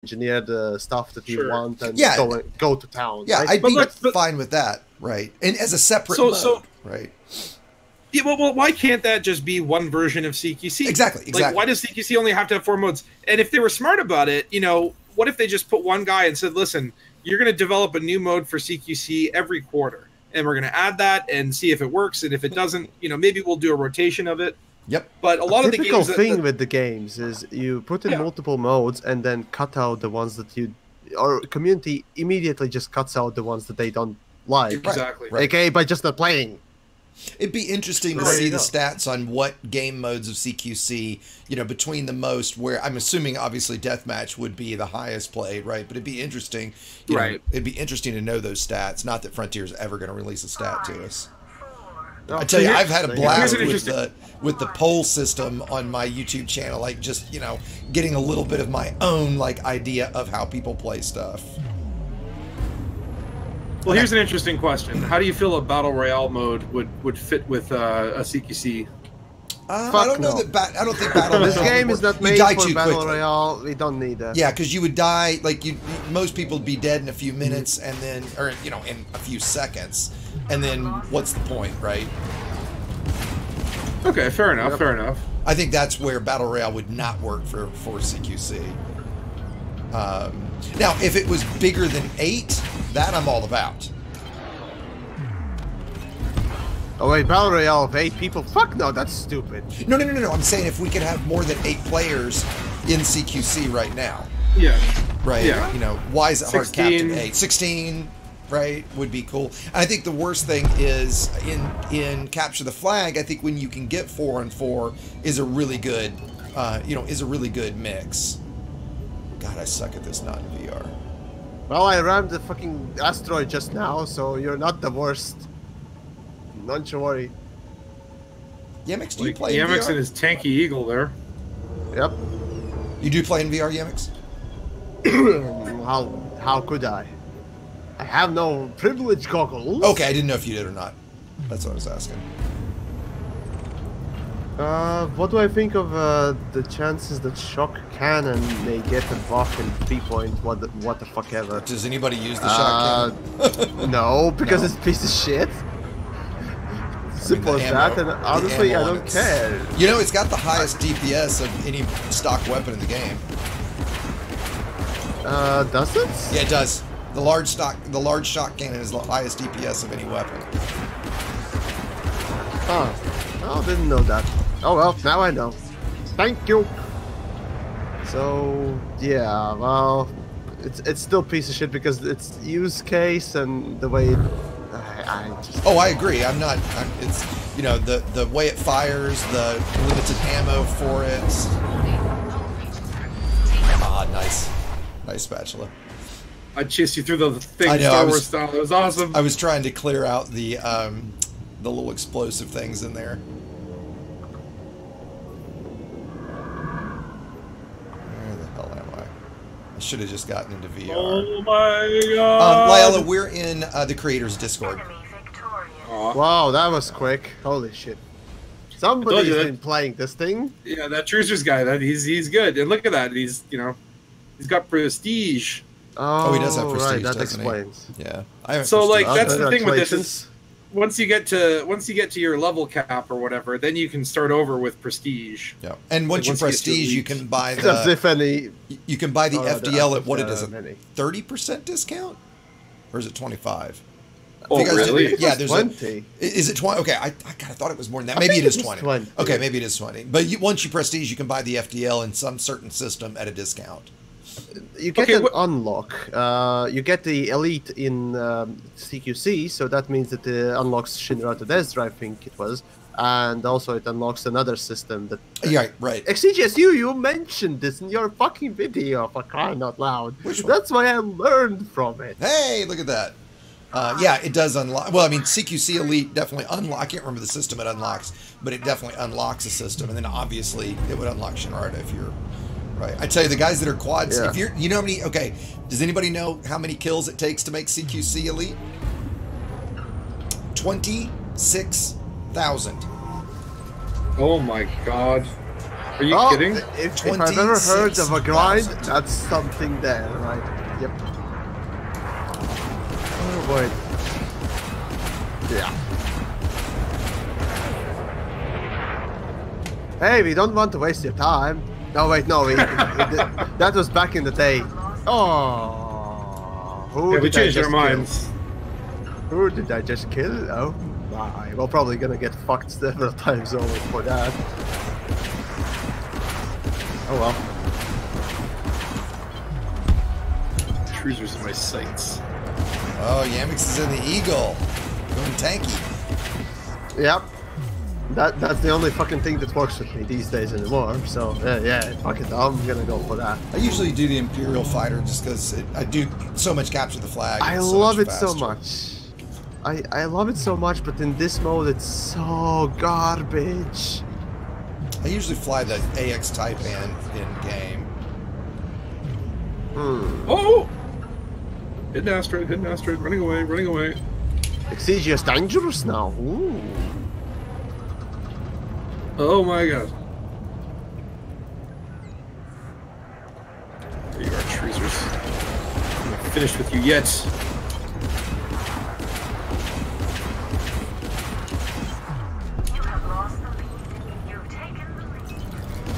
engineer the stuff that you want and go to town. Yeah, right? I'd be fine with that, right? And as a separate mode, right? Yeah, well, why can't that just be one version of CQC? Exactly. Like, why does CQC only have to have 4 modes? And if they were smart about it, you know, what if they just put one guy and said, listen, you're going to develop a new mode for CQC every quarter, and we're going to add that and see if it works, and if it doesn't, you know, maybe we'll do a rotation of it. Yep. But a lot of the games... The thing with the games is you put in multiple modes and then cut out the ones that you... Or community immediately just cuts out the ones that they don't like. Exactly. Right. Okay, by just not playing. It'd be interesting to see the stats on what game modes of CQC, you know, between the most, where I'm assuming obviously Deathmatch would be the highest played, right? But it'd be interesting, you know, it'd be interesting to know those stats. Not that Frontier's ever going to release a stat to us. I tell you, I've had a blast with the poll system on my YouTube channel, like just, you know, getting a little bit of my own like idea of how people play stuff. Well, here's an interesting question. How do you feel a Battle Royale mode would fit with a CQC? I don't know that. I don't think Battle Royale. This game is not made for Battle Royale. We don't need that. Yeah, because you would die. Like most people would be dead in a few minutes, and then, or you know, in a few seconds, and then what's the point, right? Okay, fair enough. Fair enough. I think that's where Battle Royale would not work for CQC. Now, if it was bigger than 8, that I'm all about. Oh wait, Battle Royale of 8 people? Fuck no, that's stupid. No. I'm saying if we could have more than 8 players in CQC right now. Yeah. Right. Yeah. You know, why is it hard capped at 8? 16, right? Would be cool. And I think the worst thing is in Capture the Flag. I think when you can get 4 on 4 is a really good, is a really good mix. God, I suck at this not in VR. Well, I rammed the fucking asteroid just now, so you're not the worst. Don't you worry. Yamiks, do you play in VR? Yamiks and his tanky eagle there. Yep. You do play in VR, Yamiks? How could I? I have no privilege goggles. Okay, I didn't know if you did or not. That's what I was asking. What do I think of the chances that Shock Cannon may get a buff in 3-point what the fuck ever? Does anybody use the Shock Cannon? No, because it's a piece of shit. Simple as that, and honestly, I don't care. You know, it's got the highest DPS of any stock weapon in the game. Does it? Yeah, it does. The large Shock Cannon is the highest DPS of any weapon. Oh, didn't know that. Oh well, now I know. Thank you. So yeah, well, it's still a piece of shit because it's use case and the way I just. Oh, I agree. It's, you know, the way it fires, the limited ammo for it. Ah, nice spatula. I chased you through the thing, Star Wars style. It was awesome. I was trying to clear out the little explosive things in there. I should have just gotten into VR. Oh my god! Lila, we're in the creators Discord. Wow, that was quick. Holy shit. Somebody's been playing this thing. Yeah, that Trucers guy, he's good. And look at that. He's got prestige. Oh, he does have prestige. Right, that explains. Yeah. I have so like that's the thing with this is once you get to your level cap or whatever, then you can start over with prestige. Yeah. And once you prestige, you can buy the you can buy the FDL at what it is, a 30% discount? Or is it 25? Oh, really? Yeah, there's 20. Is it 20? Okay, I kind of thought it was more than that. Maybe it is 20. Okay, maybe it is 20. But once you prestige, you can buy the FDL in some certain system at a discount. You get an unlock. You get the elite in CQC, so that means that it unlocks Shinra to Desra, I think it was, and also it unlocks another system that. Yeah, right. CGSU, you mentioned this in your fucking video, for crying out loud. That's why I learned from it. Hey, look at that. Yeah, it does unlock. Well, I mean, CQC Elite definitely unlock. I can't remember the system it unlocks, but it definitely unlocks a system, and then obviously it would unlock Shinra if you're. Right. I tell you, the guys that are quads, if you're, you know how many, okay, does anybody know how many kills it takes to make CQC Elite? 26,000. Oh my god. Are you kidding? If I've ever heard of a grind, that's something there, right? Yep. Oh boy. Yeah. Hey, we don't want to waste your time. No, wait, no. That was back in the day. Oh. We changed our minds. Who did I just kill? Oh my. We're probably gonna get fucked several times over for that. Oh well. Cruisers in my sights. Oh, Yamiks is in the Eagle. Going tanky. Yep. That's the only fucking thing that works with me these days anymore. So yeah, fuck it. I'm gonna go for that. I usually do the Imperial Fighter just because I do so much capture the flag. I love it so much. I love it so much, but in this mode it's so garbage. I usually fly the AX Taipan in game. Oh! Hidden asteroid, running away. Exegia is dangerous now. Ooh. Oh my god. There you are, Treasers. I'm not finished with you yet.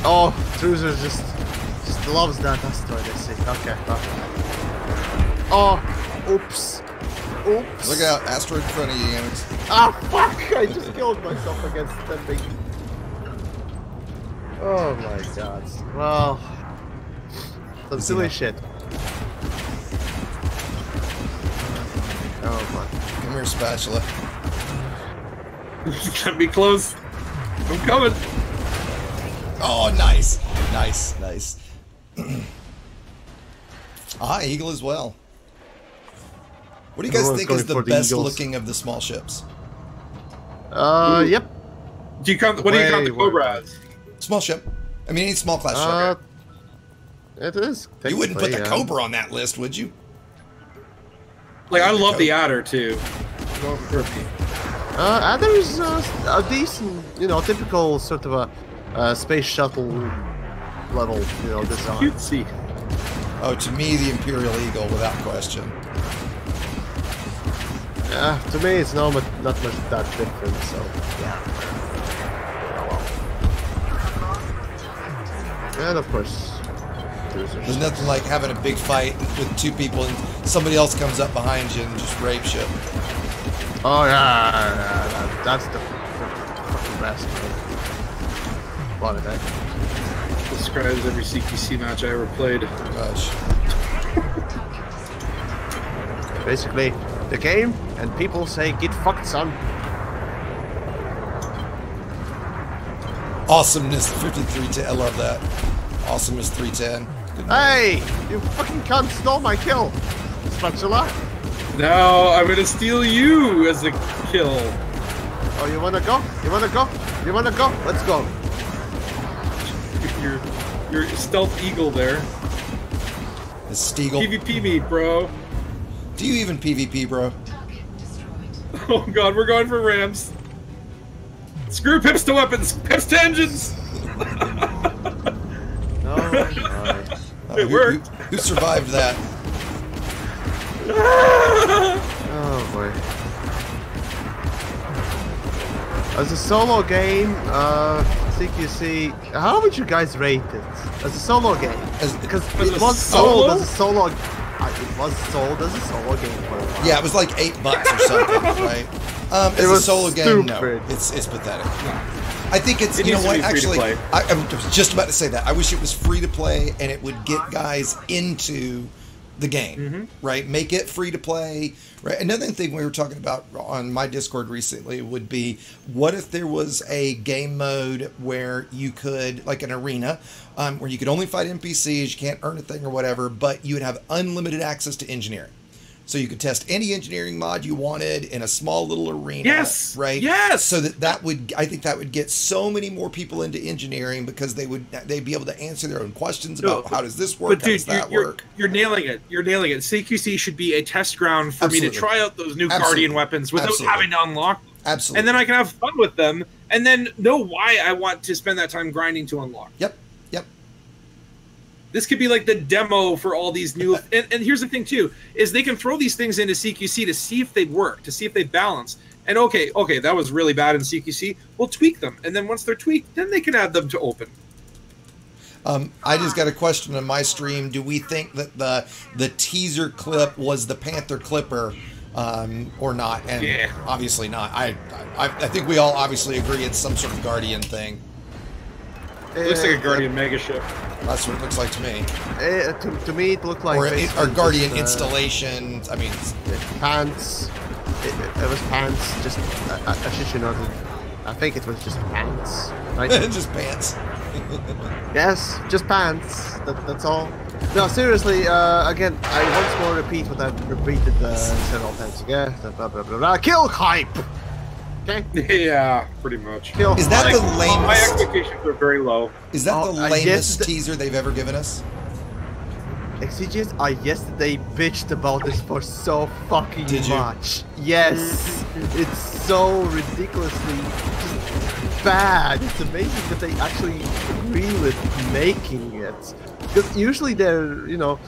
Oh, Truzer just loves that asteroid, I see. Okay. Oh, oops. Look out, asteroid in front of you, Yamiks. Ah, fuck! I just killed myself against that thing. Oh my god. Well, some silly shit. Oh my. Come here, Spatula. Let me close. I'm coming. Oh, nice. Eagle as well. What do you guys think is the best looking of the small ships? Yep. What do you count the Cobra as? Small ship. I mean, any small class ship. It is. You wouldn't put the Cobra on that list, would you? Like, I love the Adder too. Adder is a decent, typical sort of a space shuttle level, design. Cutesy. Oh, to me, the Imperial Eagle, without question. Yeah, to me, it's not much that different. So yeah. And of course, there's nothing like having a big fight with two people and somebody else comes up behind you and just rapes you. Oh yeah, that's the fucking best. Love it, eh? Describes every CQC match I ever played. Gosh. Basically, the game, and people say, "Get fucked, son." Awesomeness 5310. I love that. Awesomeness 310. Hey, you fucking cunt stole my kill, Spatula. No, I'm gonna steal you as a kill. Oh, you wanna go? Let's go. Your stealth eagle there. The Steagle. PvP me, bro. Do you even PvP, bro? Oh god, we're going for ramps. Screw pips to weapons, pips to engines. No, it worked. Who survived that? Oh boy. As a solo game, CQC, how would you guys rate it? As a solo game? Because it was sold as a solo game for a while. Yeah, it was like $8 or something, right? As a solo game, no. It's pathetic. I think it's, you know what, actually, I was just about to say that. I wish it was free to play and it would get guys into the game, right? Make it free to play, right? Another thing we were talking about on my Discord recently would be, what if there was a game mode where you could, like an arena, where you could only fight NPCs, you can't earn a thing or whatever, but you would have unlimited access to engineering. So you could test any engineering mod you wanted in a small little arena. Yes. Right. Yes. So that would, I think that would get so many more people into engineering because they'd be able to answer their own questions about how does this work, but dude, how does that work. You're nailing it. CQC should be a test ground for me to try out those new Guardian weapons without having to unlock them. Absolutely. And then I can have fun with them and then know why I want to spend that time grinding to unlock. Yep. This could be like the demo for all these new. And here's the thing too: is they can throw these things into CQC to see if they work, to see if they balance. And okay, that was really bad in CQC. We'll tweak them, and then once they're tweaked, then they can add them to open. I just got a question on my stream. Do we think that the teaser clip was the Panther Clipper or not? And obviously not. I think we all obviously agree it's some sort of Guardian thing. It looks like a Guardian mega ship. That's what it looks like to me. To me, it looked like or Guardian installation. I mean, pants. It was pants. Just I should know. I think it was just pants. Right? Just pants. Yes, just pants. That's all. No, seriously. Again, I once more repeat what I've repeated several times again. Blah blah blah blah. Kill hype. Okay. Yeah, pretty much. Is that the lamest? My expectations are very low. Is that the lamest teaser they've ever given us? XCGS, I yesterday bitched about this for so fucking much. Yes, it's so ridiculously bad. It's amazing that they actually agree with making it. Because usually they're, you know,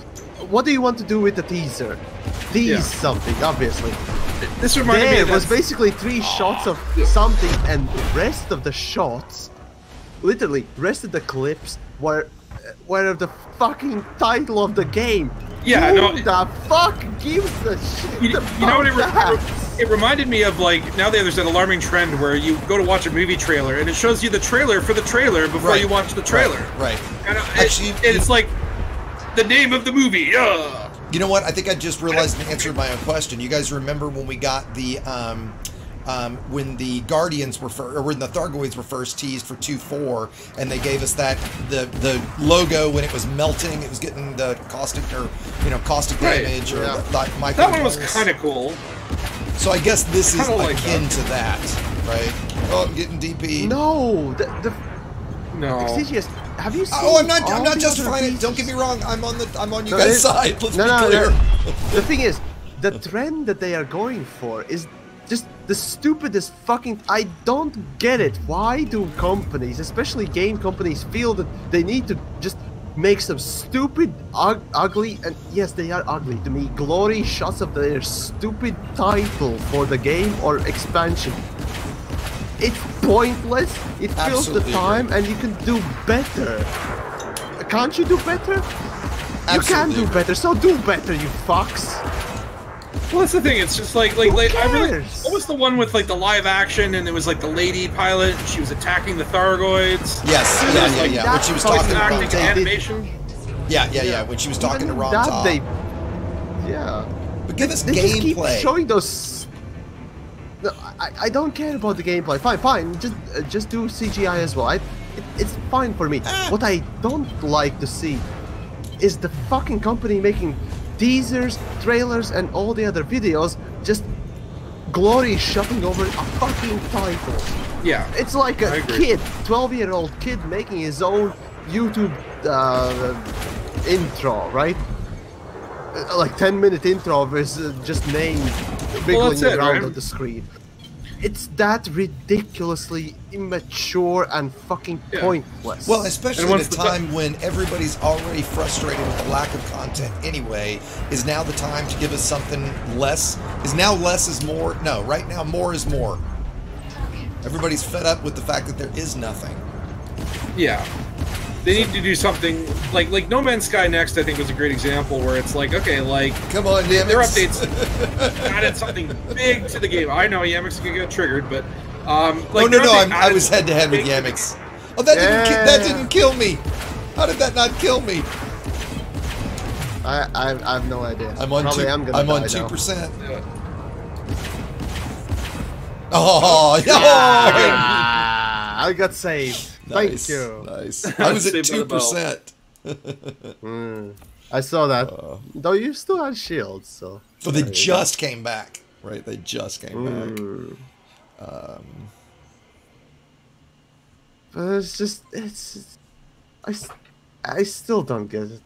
what do you want to do with the teaser? Tease something, obviously. This reminded me. It was basically 3 shots of something, and the rest of the shots, literally, rest of the clips were the fucking title of the game. Yeah, Who the fuck gives a shit? You know what it reminded me of? Like, now there's an alarming trend where you go to watch a movie trailer and it shows you the trailer for the trailer before you watch the trailer. Right. And it's like the name of the movie. You know what? I think I just realized and answered my own question. You guys remember when we got the when the Guardians were or when the Thargoids were first teased for 2.4, and they gave us that the logo when it was melting, it was getting the caustic damage or micro. That one was kind of cool. So I guess this is akin to that, right? Oh, I'm getting DP. No, no. XCGS, have you seen? Oh, I'm not justifying it. Don't get me wrong. I'm on you guys' side. Let's be clear. The thing is, the trend that they are going for is just the stupidest fucking. I don't get it. Why do companies, especially game companies, feel that they need to just make some stupid, ugly, and yes, they are ugly to me, glory shots of their stupid title for the game or expansion? It's pointless. It fills the time, and you can do better. Can't you do better? You can do better, so do better, you fucks. Well, that's the thing. It's just like what was the one with like the live action, and it was like the lady pilot, and she was attacking the Thargoids. Yes, yeah. When she was talking about animation. Yeah. When she was talking to Roundtable. But give us gameplay. Just keep showing those. No, I don't care about the gameplay. Fine. Just do CGI as well. It's fine for me. What I don't like to see is the fucking company making teasers, trailers, and all the other videos just glory shopping over a fucking title. Yeah. It's like a kid, 12-year-old kid making his own YouTube intro, right? Like 10-minute intro of his just name wiggling around on the screen. It's that ridiculously immature and fucking pointless. Well, especially at a time when everybody's already frustrated with the lack of content anyway, is now the time to give us something less? Is now less is more? No, right now more is more. Everybody's fed up with the fact that there is nothing. Yeah. They need to do something like No Man's Sky Next. I think was a great example where it's like, okay, like come on, Yamiks. Their updates added something big to the game. I know Yamiks can get triggered, but I was head to head with Yamiks. Oh, that didn't kill me. How did that not kill me? I have no idea. I'm on 2%. Oh, I got saved. Nice, Thank you. Nice. I was at 2%. I saw that. Though you still had shields, so. So they just came back, right? They just came back. But it's just, I still don't get it.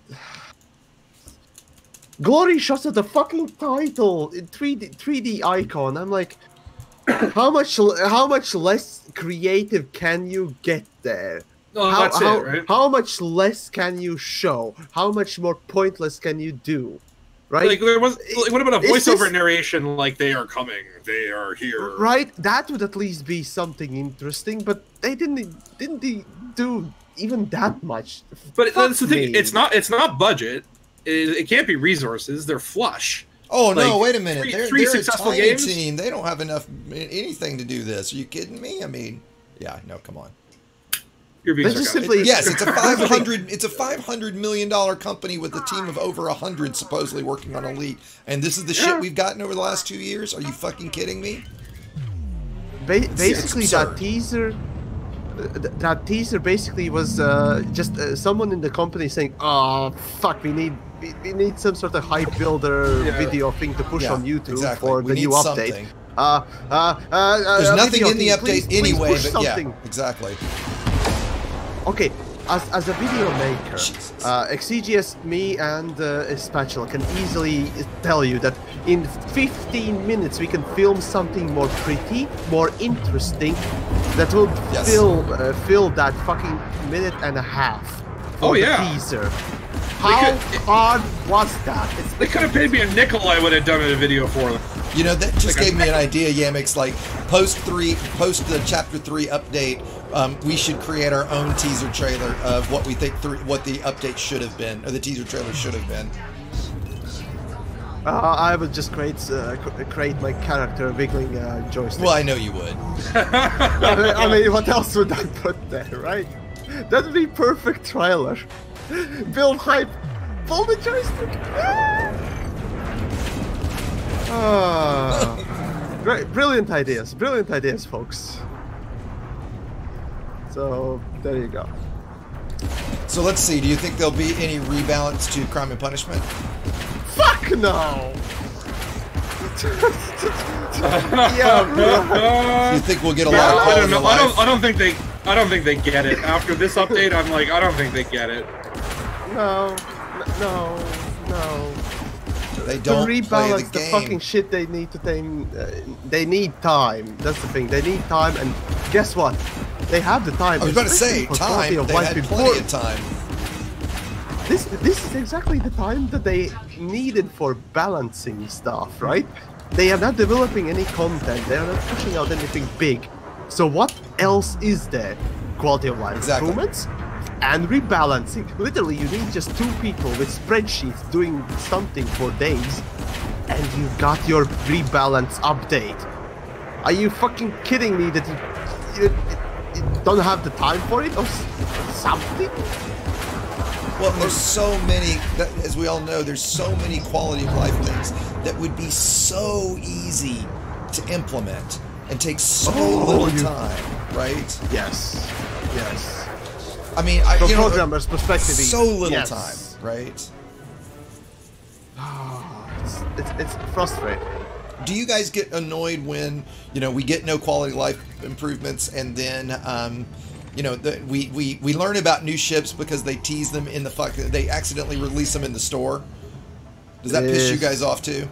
Glory shots at the fucking title in 3D icon. I'm like, how much less creative can you get there? How much less can you show? How much more pointless can you do? Right? Like what about a voiceover narration like they are coming, they are here? Right? That would at least be something interesting, but they didn't do even that much. But that's the thing. It's not budget. It can't be resources. They're flush. Oh no! Wait a minute. They're a tiny games? team. They don't have enough anything to do this. Are you kidding me? I mean, yeah. No, come on. You're being simply, yes, it's a $500 million company with a team of over 100 supposedly working on Elite, and this is the shit we've gotten over the last 2 years. Are you fucking kidding me? Basically, that teaser basically was just someone in the company saying, "Oh fuck, we need some sort of hype builder video thing to push on YouTube for the new update." There's nothing in the update anyway, but something. Yeah, exactly. Okay, as a video maker, XCGS, me, and Spatula can easily tell you that in 15 minutes we can film something more pretty, more interesting, that will fill that fucking minute and a half for the teaser. How hard was that? They could have paid me a nickel, I would have done a video for them. You know, that just gave me an idea, Yamiks. Like, post the Chapter 3 update, we should create our own teaser trailer of what we think what the update should have been, or the teaser trailer should have been. I would just create my character wiggling joystick. Well, I know you would. I mean, what else would I put there, right? That would be perfect trailer. Build hype, pull the joystick. Great, brilliant ideas, folks. So there you go. So let's see. Do you think there'll be any rebalance to Crime and Punishment? Fuck no. Yeah, right. You think we'll get a lot of quality of life? I don't think they get it. After this update, I'm like, I don't think they get it. No. They don't to rebalance play the the game. Fucking shit they need to they need time. That's the thing. They need time, and guess what? They have the time. I was about to say time. They had plenty of time. This is exactly the time that they needed for balancing stuff, right? They are not developing any content. They are not pushing out anything big. So what else is there? Quality of life improvements and rebalancing. Literally, you need just 2 people with spreadsheets doing something for days, and you got your rebalance update. Are you fucking kidding me that you don't have the time for it or something? Well, there's so many, as we all know, there's so many quality of life things that would be so easy to implement and take so little time, right? Yes. I mean, from programmer's perspective, so little time, right? It's frustrating. Do you guys get annoyed when we get no quality of life improvements, and then we learn about new ships because they tease them in they accidentally release them in the store? Does that piss you guys off too?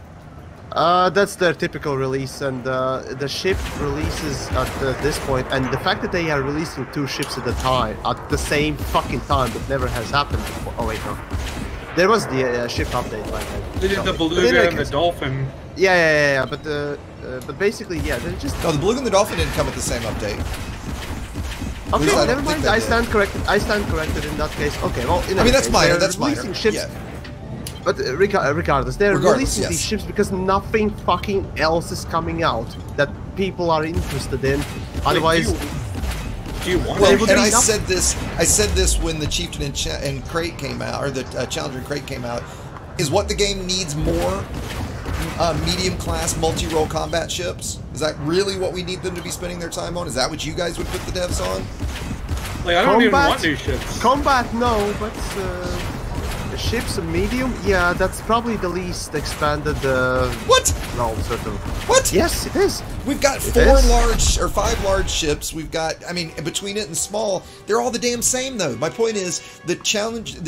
That's their typical release, and the ship releases at this point, and the fact that they are releasing 2 ships at a time, at the same fucking time, that never has happened before. Oh wait, no. There was the ship update. They did the Beluga and the Dolphin. Yeah, but basically, they're just... No, the Beluga and the Dolphin didn't come with the same update. Okay, never mind. I stand corrected in that case. Okay, well, that's minor. That's minor. Ships, yeah. But regardless, they're releasing these ships because nothing fucking else is coming out that people are interested in. Otherwise, do you want? Well, and I said this when the Chieftain and Crate came out, or the Challenger and Crate came out. Is what the game needs more medium-class multi-role combat ships? Is that really what we need them to be spending their time on? Is that what you guys would put the devs on? Like, I don't even want new ships. Combat, no, but ships medium, yeah, that's probably the least expanded what? realm, sort of. What? Yes, it is. We've got 5 large ships. We've got, I mean, between it and small, they're all the damn same though. My point is, the Challenger,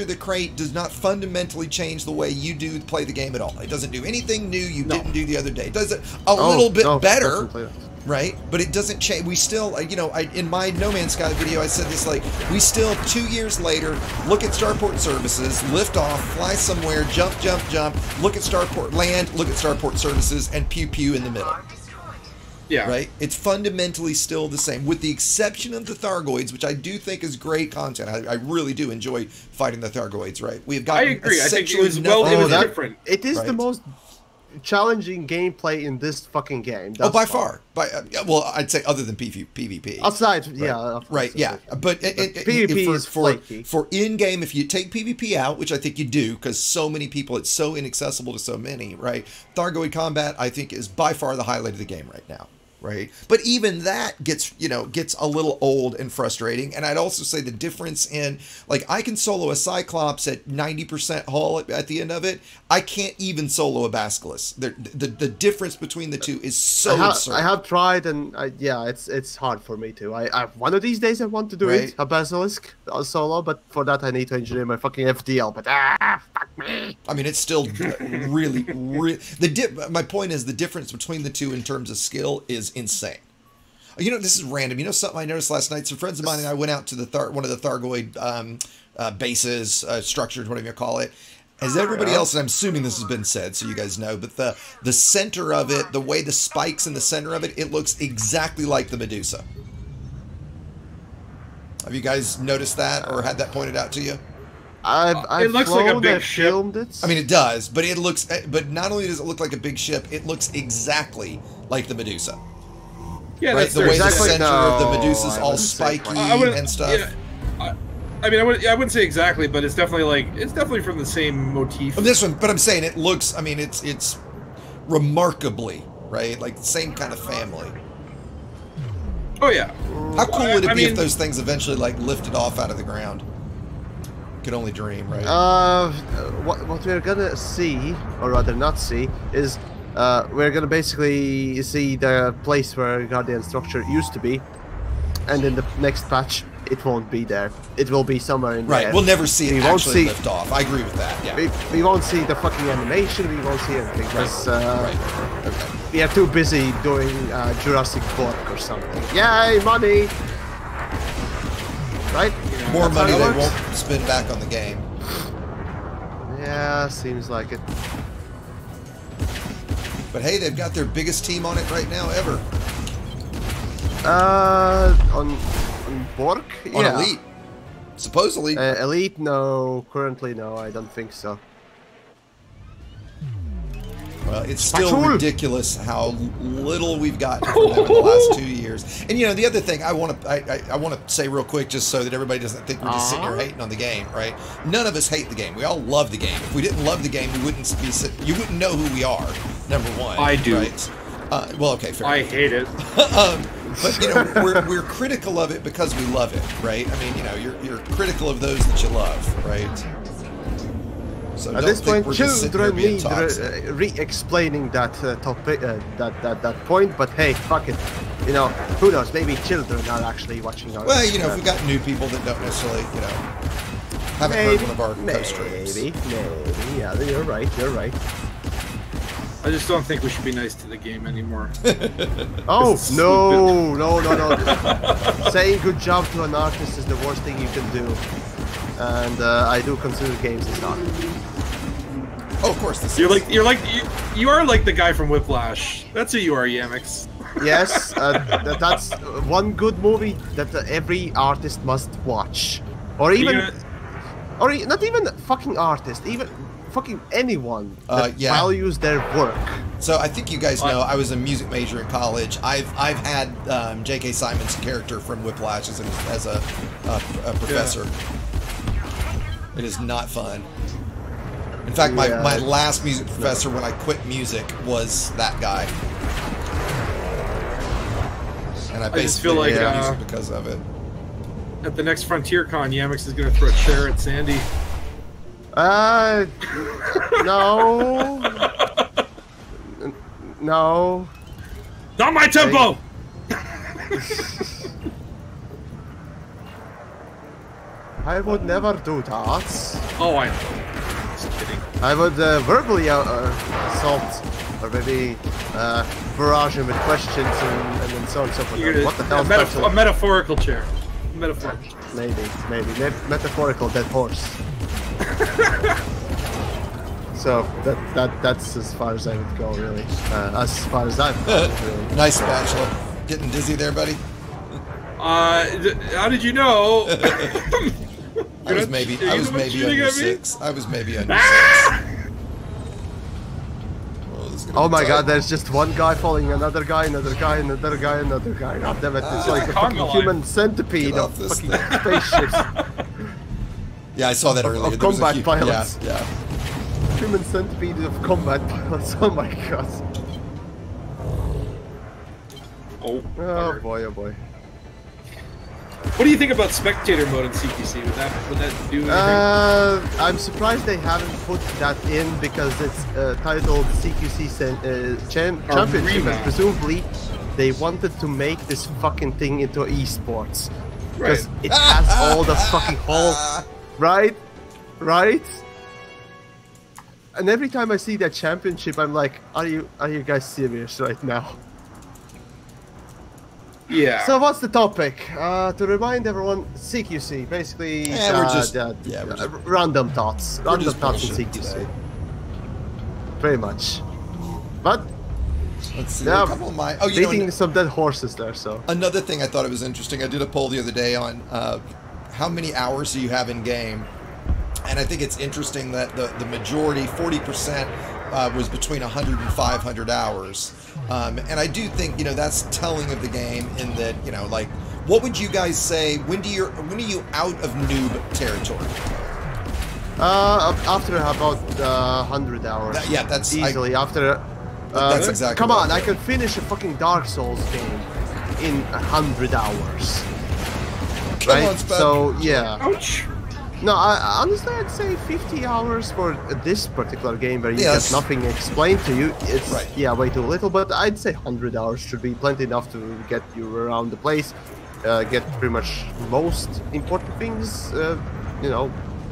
the Crate does not fundamentally change the way you do play the game at all. It doesn't do anything new you didn't do the other day. It does it a little bit better. Right, but it doesn't change. We still, you know, in my No Man's Sky video, I said this, like, we still 2 years later look at starport services, lift off, fly somewhere, jump, look at starport, land, look at starport services, and pew pew in the middle. Yeah. Right? It's fundamentally still the same, with the exception of the Thargoids, which I do think is great content. I really do enjoy fighting the Thargoids. Right? We've got. I agree. I think it was different. It is the most challenging gameplay in this fucking game. That's by far. Well, I'd say other than PvP. Outside, right. Yeah. Right, yeah. But PvP is flaky. For in-game, if you take PvP out, which I think you do, because so many people, it's so inaccessible to so many, right? Thargoid combat, I think, is by far the highlight of the game right now. Right, but even that gets a little old and frustrating. And I'd also say the difference in, like, I can solo a Cyclops at 90% hull at the end of it. I can't even solo a Basilisk. The difference between the two is so absurd. I have tried, and it's hard for me to. I one of these days I want to do it, a Basilisk solo, but for that I need to engineer my fucking FDL. But fuck me. I mean, it's still really. My point is, the difference between the two in terms of skill is insane. You know, this is random. You know something I noticed last night? Some friends of mine and I went out to the one of the Thargoid bases, structures, whatever you call it. As everybody else, and I'm assuming this has been said, so you guys know, but the center of it, the way the spikes in the center of it, it looks exactly like the Medusa. Have you guys noticed that or had that pointed out to you? It looks like a big ship. I mean, it does, but it looks. But not only does it look like a big ship, it looks exactly like the Medusa. Yeah, right. The way the center of the Medusa's all spiky and stuff. Yeah, I mean, I wouldn't say exactly, but it's definitely from the same motif. This one, but I'm saying it looks. I mean, it's remarkably right, like the same kind of family. Oh yeah. How cool would it be if those things eventually like lifted off out of the ground? Could only dream, right? What we're gonna see, or rather not see, is we're gonna basically see the place where Guardian structure used to be, and in the next patch it won't be there. It will be somewhere in there. Right, we'll never see it actually lift off. I agree with that, yeah. We won't see the fucking animation, we won't see anything, because we are too busy doing Jurassic Park or something. Yay, money! Right? More money they won't spend back on the game. Yeah, seems like it. But hey, they've got their biggest team on it right now ever. On Bork? On Elite. Supposedly. Elite, no. Currently, no. I don't think so. Well, it's still ridiculous how little we've gotten from them in the last 2 years. And you know, the other thing I want to say real quick, just so that everybody doesn't think we're just sitting here hating on the game, right? None of us hate the game. We all love the game. If we didn't love the game, we wouldn't be you wouldn't know who we are. Number one. I do. Right? Well, okay, fair enough. I hate it. But you know, we're critical of it because we love it, right? I mean, you know, you're critical of those that you love, right? So at this point, children need re-explaining that topic, that point. But hey, fuck it. You know, who knows? Maybe children are actually watching our. Well, you know, if we've got new people that don't necessarily, you know, haven't heard one of our co-streams. Maybe. Yeah, you're right. You're right. I just don't think we should be nice to the game anymore. Oh, no. Saying good job to an artist is the worst thing you can do. And I do consider games as art. Oh, of course. You are like the guy from Whiplash. That's who you are, Yamiks. Yes, that's one good movie that every artist must watch. Or even... Or not even fucking artist, even... fucking anyone that values their work. So I think you guys know I was a music major in college. I've had J.K. Simon's character from Whiplash as a professor. Yeah. It is not fun. In fact, my last music professor when I quit music was that guy, and I basically feel like music because of it. At the next FrontierCon, Yamiks is going to throw a chair at Sandy. No. No. Not my tempo! I would never do that. Oh, I know. Just kidding. I would verbally assault, or maybe barrage him with questions and then so on and so forth. What the hell? A metaphorical chair. Metaphorical. Maybe. Metaphorical dead horse. So that's as far as I would go, really. As far as I've gone, really. Nice spatula. Getting dizzy there, buddy? How did you know? I was maybe under 6. I was maybe under 6. Oh my god, there's just one guy following another guy, another guy, another guy, another guy. God damn it, it's like a fucking human centipede of fucking spaceships. Yeah, I saw that earlier. Of combat pilots. Yeah. Human centipede of combat pilots. Oh my god. Oh boy, oh boy. What do you think about spectator mode in CQC? Would that do anything? I'm surprised they haven't put that in because it's titled CQC Championship. And presumably, they wanted to make this fucking thing into esports because it has all the fucking right. And every time I see that championship, I'm like, are you guys serious right now? Yeah. So what's the topic? To remind everyone, CQC, basically random thoughts. Random thoughts in CQC. Today. Pretty much. But let's see. A couple of my beating some dead horses there. So another thing I thought it was interesting. I did a poll the other day on how many hours do you have in game, and I think it's interesting that the majority, 40%, was between 100 and 500 hours. And I do think, that's telling of the game in that, like, what would you guys say, when are you out of noob territory? After about 100 hours. That's easily after. That's exactly. Come on, I can finish a fucking Dark Souls game in 100 hours. Come on, Spud. So yeah. Ouch. No, honestly, I'd say 50 hours for this particular game where you get nothing explained to you. It's way too little, but I'd say 100 hours should be plenty enough to get you around the place, get pretty much most important things,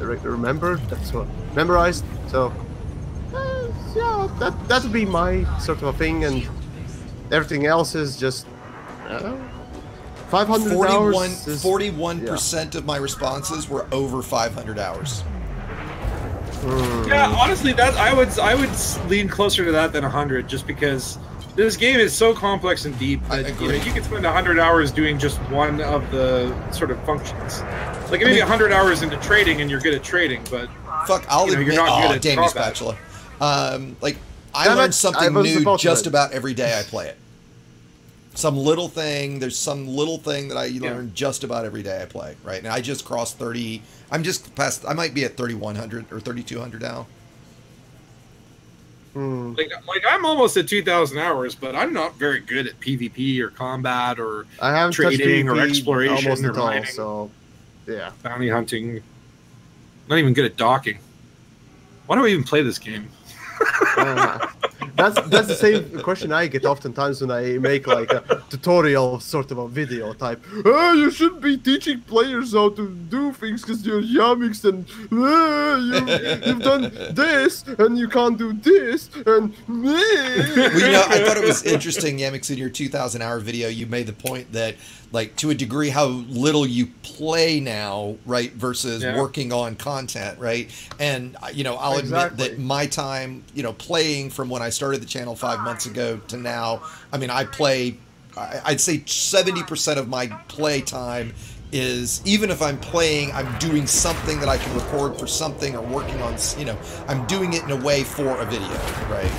remembered. That's what memorized. So, that would be my sort of a thing, and everything else is just 500 hours. 41% of my responses were over 500 hours. Yeah, honestly, I would lean closer to that than 100, just because this game is so complex and deep that you can spend 100 hours doing just one of the sort of functions. Like maybe 100 hours into trading and you're good at trading, but I'll admit, you're not good at damn you, Spatula. I learn something new just about every day I play it. There's some little thing that I learn just about every day I play, right? And I just crossed 30, I might be at 3,100 or 3,200 now. Like I'm almost at 2,000 hours, but I'm not very good at PvP or combat or trading or exploration or mining. So, yeah. Bounty hunting. Not even good at docking. Why do I even play this game? That's the same question I get oftentimes when I make like a tutorial sort of a video type. You shouldn't be teaching players how to do things because you're Yamiks and you've done this and you can't do this and. Well, I thought it was interesting, Yamiks, in your 2,000 hour video, you made the point that, like, to a degree, how little you play now, right, versus working on content, right? And I'll admit that my time, playing from when I started the channel 5 months ago to now, I mean, I play, I'd say 70% of my play time is, even if I'm playing, I'm doing something that I can record for something or working on, I'm doing it in a way for a video, right?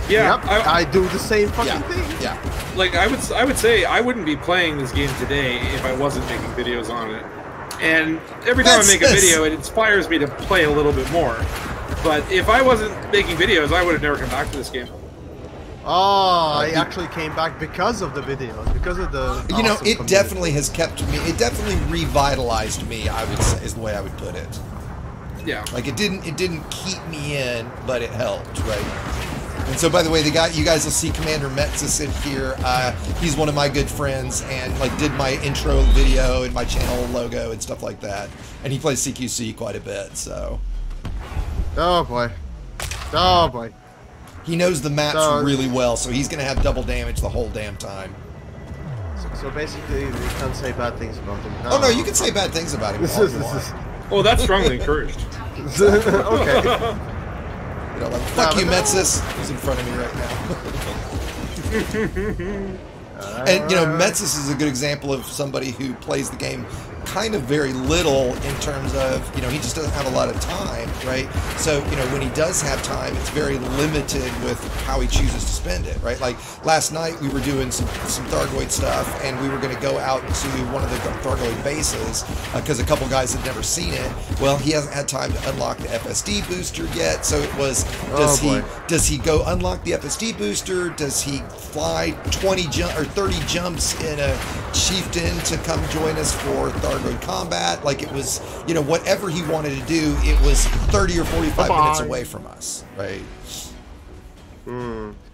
Yeah, yep, I do the same fucking thing. Yeah. Like I would say I wouldn't be playing this game today if I wasn't making videos on it. And every time I make a video, it inspires me to play a little bit more. But if I wasn't making videos, I would have never come back to this game. Oh, I actually came back because of the videos, because of the. It definitely has kept me. It definitely revitalized me, I would say, is the way I would put it. Yeah. Like it didn't keep me in, but it helped, right? And so, by the way, you guys will see Commander Metsis in here. He's one of my good friends, and like did my intro video and my channel logo and stuff like that. And he plays CQC quite a bit, so. Oh boy. Oh boy. He knows the maps really well, so he's gonna have double damage the whole damn time. So basically, we can't say bad things about him. Oh no, you can say bad things about him. Oh, that's strongly encouraged. Okay. You know, like, fuck you, Metsis. He's in front of me right now. And, you know, Metsis is a good example of somebody who plays the game kind of very little in terms of, you know, he just doesn't have a lot of time, right? So, you know, when he does have time, it's very limited with how he chooses to spend it, right? Like, last night we were doing some Thargoid stuff, and we were going to go out to one of the Thargoid bases, because a couple guys had never seen it. Well, he hasn't had time to unlock the FSD booster yet, so it was, does he go unlock the FSD booster? Does he fly 30 jumps in a chieftain to come join us for Thargoid combat? Like, it was, you know, whatever he wanted to do, it was 30 or 45 minutes away from us, right?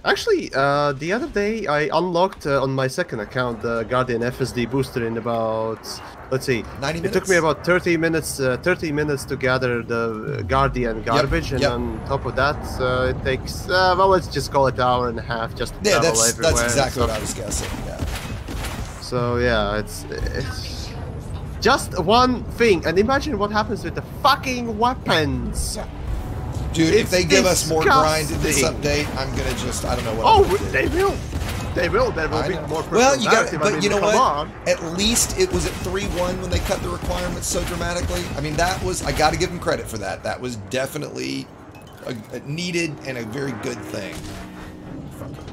Actually, the other day I unlocked on my second account the Guardian FSD booster in about, let's see, 90 minutes? It took me about 30 minutes to gather the Guardian garbage, and on top of that, it takes, well, let's just call it an hour and a half just to travel everywhere. That's exactly what I was guessing, yeah. So, yeah, it's just one thing, and imagine what happens with the fucking weapons. Dude, if they give us more grind in this update, I'm gonna just, I don't know what. Oh, they will. They will. There will be more. Well, you got, but you know what? At least it was at 3-1 when they cut the requirements so dramatically. I mean, that was, I got to give them credit for that. That was definitely a needed and a very good thing.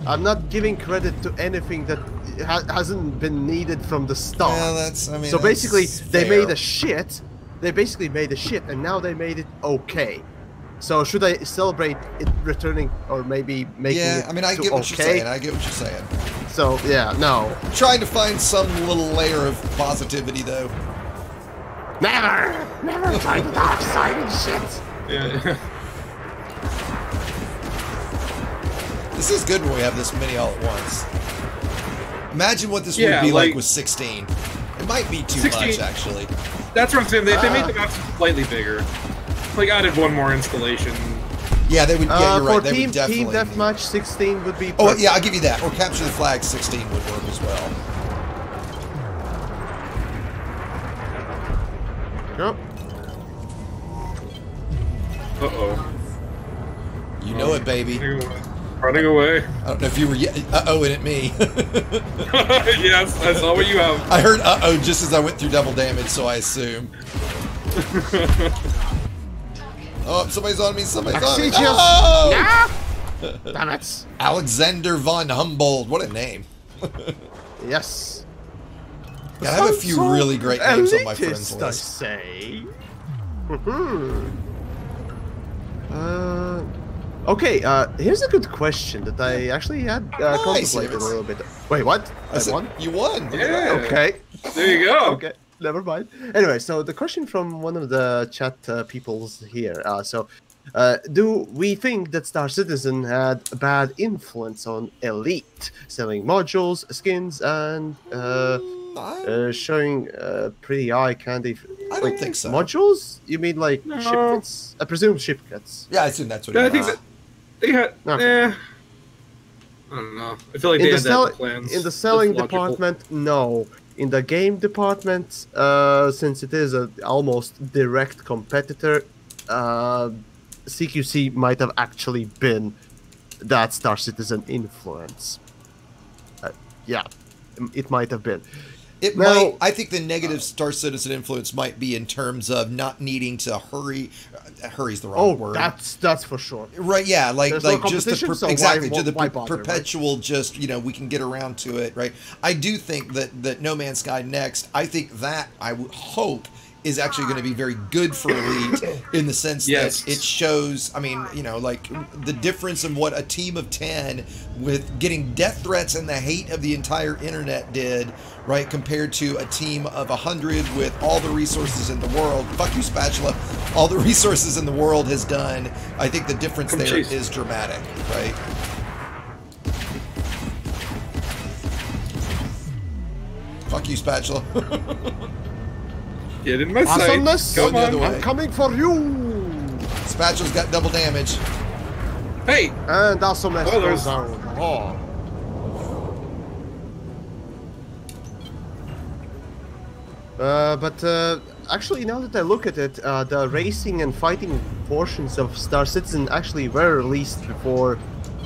I'm not giving credit to anything that hasn't been needed from the start. Well, that's, I mean, so basically, they fair. made a shit. They basically made a shit, and now they made it okay. So should I celebrate it returning, or maybe making it? Yeah, I mean, I get what you're saying. I get what you're saying. So yeah, no. I'm trying to find some little layer of positivity, though. Never find the dark side and shit. Yeah. This is good when we have this many all at once. Imagine what this would be like with 16. It might be too much, actually. That's what I'm saying. They made the maps slightly bigger. Like, added one more installation. Yeah, they would. Yeah, you're right. They team, would definitely. Team Deathmatch 16 would be. Perfect. Oh yeah, I'll give you that. Or Capture the Flag 16 would work as well. Yep. You know it, baby. Running away. I don't know if you were uh-oh-ing at me. Yes, I saw what you have. I heard uh-oh just as I went through double damage, so I assume. Oh, somebody's on me, somebody's on me. Oh! Yeah. Damn it. Alexander von Humboldt. What a name. Yes. Yeah, I have a few really great names on my friends list. I say. Okay, here's a good question that I actually had contemplated a little bit. Wait, what? I won? You won. Yeah. Okay. There you go. Okay. Never mind. Anyway, so the question from one of the chat peoples here. Do we think that Star Citizen had a bad influence on Elite, selling modules, skins, and showing pretty eye candy? I don't think so. Modules? You mean like ship kits? I presume ship kits. Yeah, I assume that's what. I think that they had. I don't know. I feel like they had that plans. In the selling department, no. In the game department, since it is an almost direct competitor, CQC might have actually been that Star Citizen influence. Yeah, it might have been. It might. I think the negative Star Citizen influence might be in terms of not needing to hurry. Hurry's the wrong word. That's for sure. Right? Yeah, like no just the so exactly why to the bother, perpetual. Right? Just we can get around to it. Right? I do think that No Man's Sky next. I think that I would hope is actually going to be very good for Elite in the sense that it shows, I mean, you know, like the difference in what a team of 10 with getting death threats and the hate of the entire internet did, right, compared to a team of 100 with all the resources in the world. Fuck you, Spatula. All the resources in the world has done. I think the difference there is dramatic, right? Fuck you, Spatula. Get in my sight. Come on. I'm coming for you. Spatula's got double damage. Hey! And awesomeness goes down. Oh. But actually, now that I look at it, the racing and fighting portions of Star Citizen actually were released before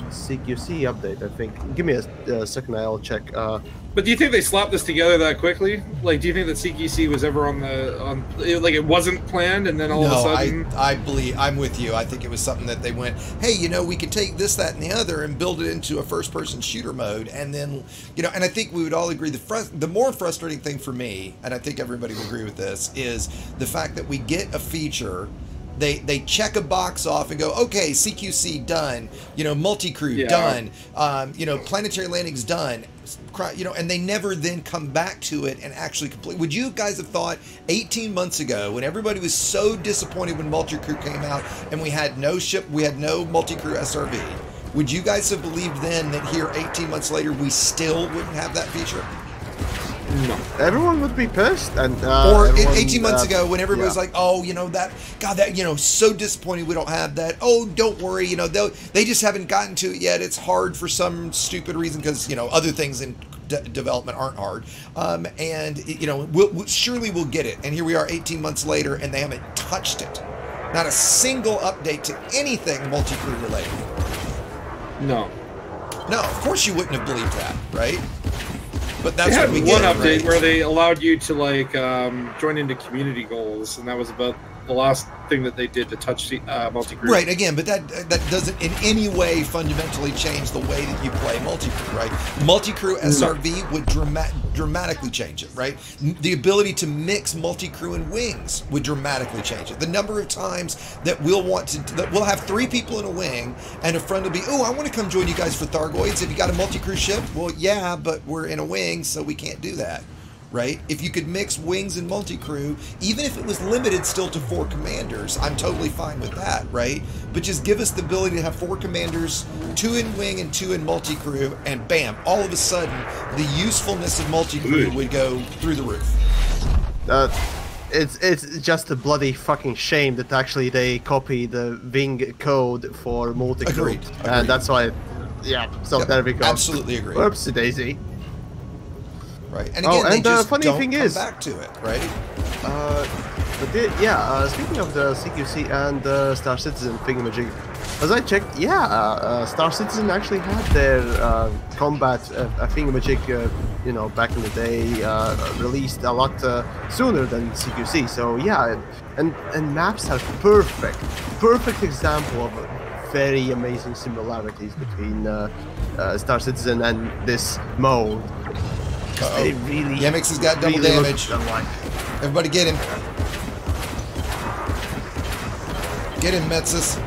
CQC update, I think. Give me a second, I'll check. But do you think they slapped this together that quickly? Like, do you think that CQC was ever like it wasn't planned and then all of a sudden? I believe, I'm with you. I think it was something that they went, hey, you know, we could take this, that, and the other and build it into a first-person shooter mode. And then, you know, and I think we would all agree the more frustrating thing for me, and I think everybody will agree with this, is the fact that we get a feature. They check a box off and go, okay, CQC done, you know, multi-crew done, you know, planetary landings done, you know, and they never then come back to it and actually complete. Would you guys have thought 18 months ago, when everybody was so disappointed when multi-crew came out and we had no multi-crew SRV, would you guys have believed then that here 18 months later we still wouldn't have that feature? No. Everyone would be pissed, and or 18 months ago when everybody was like, "Oh, you know that you know, so disappointed we don't have that. Oh, don't worry, you know they just haven't gotten to it yet. It's hard for some stupid reason because you know other things in development aren't hard. And you know surely we'll get it. And here we are 18 months later, and they haven't touched it. Not a single update to anything multi-crew related. No, of course you wouldn't have believed that, right? But that's they had what we one get, update right? where they allowed you to like join into community goals, and that was about the last thing that they did to touch the multi-crew. Right, again, but that doesn't in any way fundamentally change the way that you play multi-crew, right? Multi-crew SRV would dramatically change it, right? The ability to mix multi-crew and wings would dramatically change it. The number of times that we'll have 3 people in a wing, and a friend will be, oh, I want to come join you guys for Thargoids. Have you got a multi-crew ship? Well, yeah, but we're in a wing, so we can't do that. Right? If you could mix wings and multi-crew, even if it was limited still to 4 commanders, I'm totally fine with that, right? But just give us the ability to have 4 commanders, 2 in wing and 2 in multi-crew, and bam, all of a sudden, the usefulness of multi-crew would go through the roof. It's just a bloody fucking shame that actually they copy the wing code for multi-crew. Agreed. And that's why, so there we go. Absolutely agree. Whoopsie daisy. Right. And again, they just funny don't thing come is, back to it, right? Speaking of the CQC and Star Citizen thingamajig, as I checked, Star Citizen actually had their combat thingamajig, you know, back in the day, released a lot sooner than CQC. So yeah, and maps are perfect example of very amazing similarities between Star Citizen and this mode. They really, Yamiks has got double damage. Everybody get him. Get him, Metsus.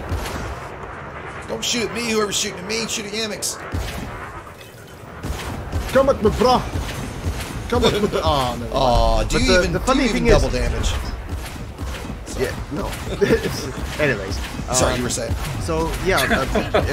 Don't shoot at me, whoever's shooting at me, shoot at Yamiks. Come at me, bro. Come at me, bro. Oh, do you even double damage? Yeah, no. Anyways. Sorry, you were saying. So, yeah,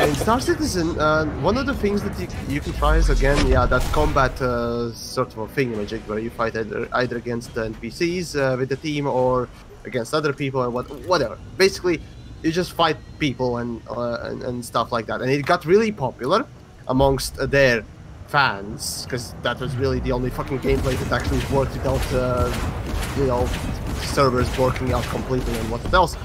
in Star Citizen, one of the things that you can try is, again, that combat sort of a thingamajig where you fight either against the NPCs with the team or against other people or whatever. Basically, you just fight people and stuff like that. And it got really popular amongst their fans, because that was really the only fucking gameplay that actually worked without, you know, servers working out completely and what else.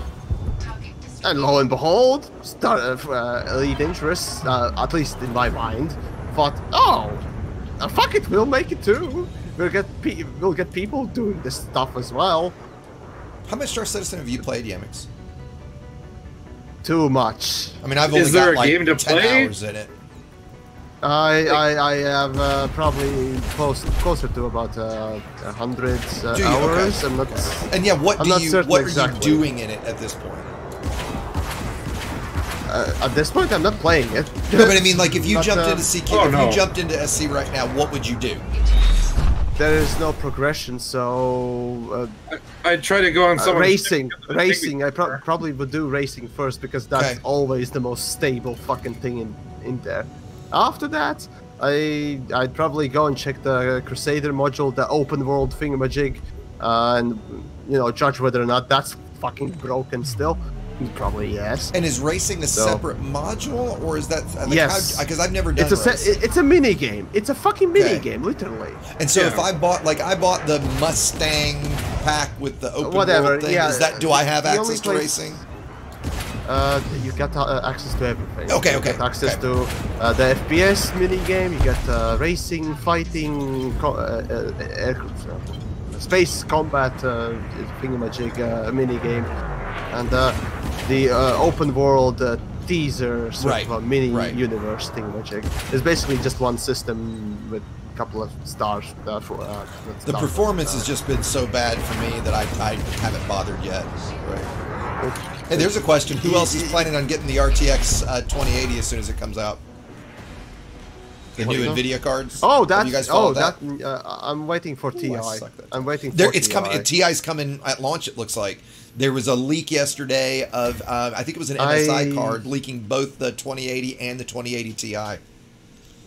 And lo and behold, Elite interests, at least in my mind, thought, oh, fuck it, we'll make it too. We'll get people doing this stuff as well. How much Star Citizen have you played, Yamiks? Too much. I mean, I've only got like 10 hours in it. I have probably closer to about 100 hours. Okay. I'm not. Okay. And yeah, what are you doing in it at this point? At this point, I'm not playing it. No, but I mean, like, if you jumped into CQ, if you jumped into SC right now, what would you do? There is no progression, so I try to go on some racing. I probably would do racing first because that's always the most stable fucking thing in there. After that, I'd probably go and check the Crusader module, the open world thingamajig, and judge whether or not that's fucking broken still. Probably yes. And is racing a separate module, or is that yes? Because I've never done it's a mini game. It's a fucking mini game, literally. And so if I bought the Mustang pack with the open world thing, do I have access to racing? You get access to everything. Okay. You get access to the FPS mini game. You get racing, fighting, space combat thingamajig mini game, and the open world teaser sort of a mini universe thingamajig. It's basically just one system with a couple of stars. The performance has just been so bad for me that I haven't bothered yet. Right. Hey, there's a question. Who else is planning on getting the RTX 2080 as soon as it comes out? The new NVIDIA cards. Oh, that's you guys that. I'm waiting for TI. I'm waiting for it's TI. Coming. TI's coming at launch. It looks like there was a leak yesterday of I think it was an MSI card leaking both the 2080 and the 2080 Ti.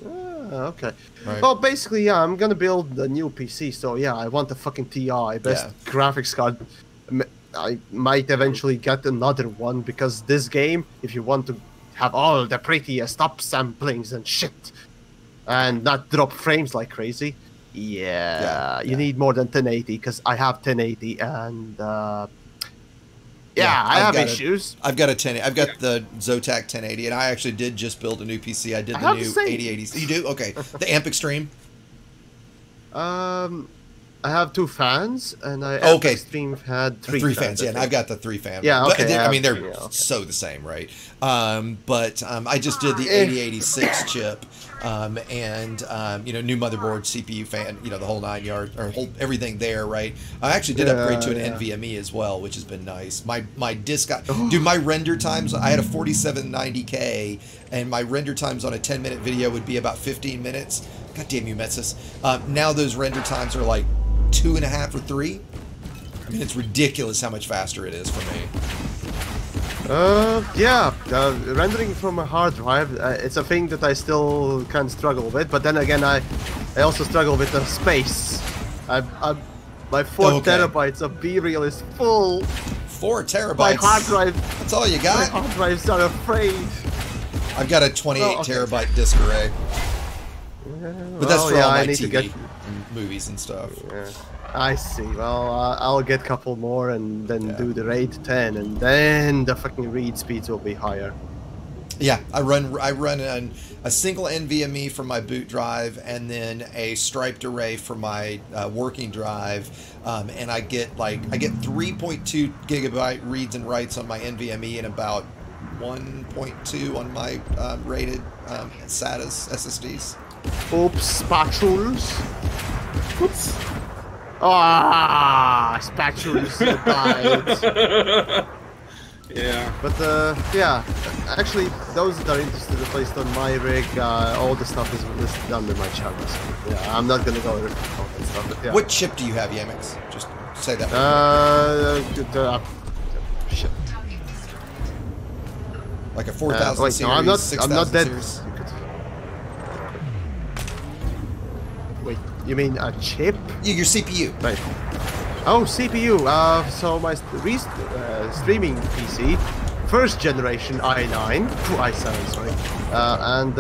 Okay. Right. Well, basically, I'm gonna build a new PC, so I want a fucking TI, best graphics card. I might eventually get another one because this game, if you want to have all the prettiest upsamplings and shit, and not drop frames like crazy, you need more than 1080 because I have 1080 and I have issues. I've got the Zotac 1080, and I actually did just build a new PC. I did the new 8080. You do? Okay. The Amp Extreme. I have 2 fans, and Extreme had 3 fans. Yeah, and I've got the 3 fan. Yeah, okay. But, I mean, they're so the same, right? But I just did the 8086 chip, and new motherboard, CPU fan, the whole 9 yards, or everything there, right? I actually did upgrade to an NVMe as well, which has been nice. My disk got, dude, my render times, I had a 4790K, and my render times on a 10-minute video would be about 15 minutes. God damn you, Metsus. Now those render times are like 2.5 or 3. I mean, it's ridiculous how much faster it is for me. Rendering from a hard drive, it's a thing that I still kind of struggle with, but then again, I also struggle with the space. My 4 terabytes of B-reel is full. 4 terabytes? My hard drive. That's all you got? My hard drives are afraid. I've got a 28 terabyte disk array. But that's for all my TV movies and stuff. Yeah. I see. Well, I'll get a couple more and then do the RAID 10, and then the fucking read speeds will be higher. Yeah, I run a single NVMe for my boot drive, and then a striped array for my working drive, and I get 3.2 gigabyte reads and writes on my NVMe and about 1.2 on my rated SATA SSDs. Oops, spatulas. Oops. Spatulas died. Yeah. But actually, those that are interested, at least on my rig, all the stuff is listed under my channel. So, I'm not gonna go over all that stuff. But, What chip do you have, Yamiks? Just say that. Shit. Like a 4000 series, no, I'm not 6000 dead. series. Wait, you mean a chip? Your CPU. Right. Oh, CPU. So my streaming PC, first generation i9, i7, sorry, and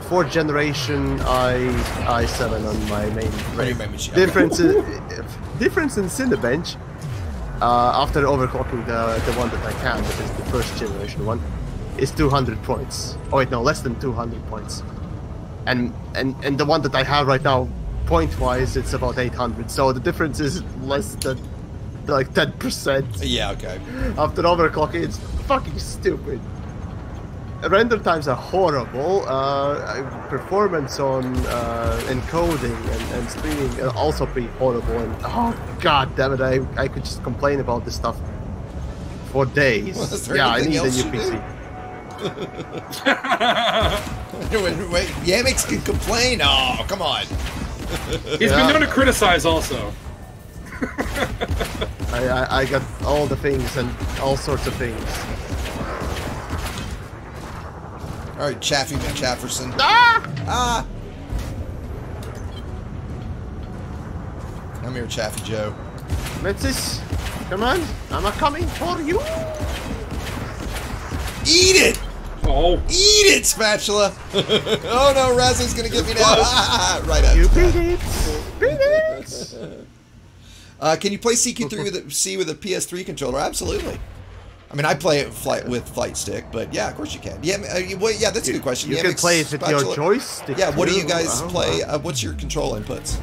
4th generation i7 on my main machine. Difference in Cinebench. After overclocking the one that I can, which is the first generation one, is 200 points. Oh wait, no, less than 200 points. And the one that I have right now, point-wise, it's about 800. So the difference is less than like 10%. Yeah, okay. After overclocking, it's fucking stupid. render times are horrible. Performance on encoding and streaming will also be horrible. And oh god damn it, I could just complain about this stuff for days. Well, yeah, I need a new PC. Wait, Yamiks can complain. Oh, come on. He's been known to criticize also. I got all the things and all sorts of things. All right, Chaffee McChafferson. Ah! Ah! Come here, Chaffee Joe. Metzis, come on, I'm coming for you. Eat it! Oh. Eat it, Spatula! Oh no, Razzo's gonna get me now. Right out. You beat it! Beat it! Can you play CQ3 with a PS3 controller? Absolutely. I mean, I play it with flight stick, but yeah, of course you can. Yeah, well, yeah, that's a good question. You can play it with your joystick. Yeah, what do you guys play? What's your control inputs?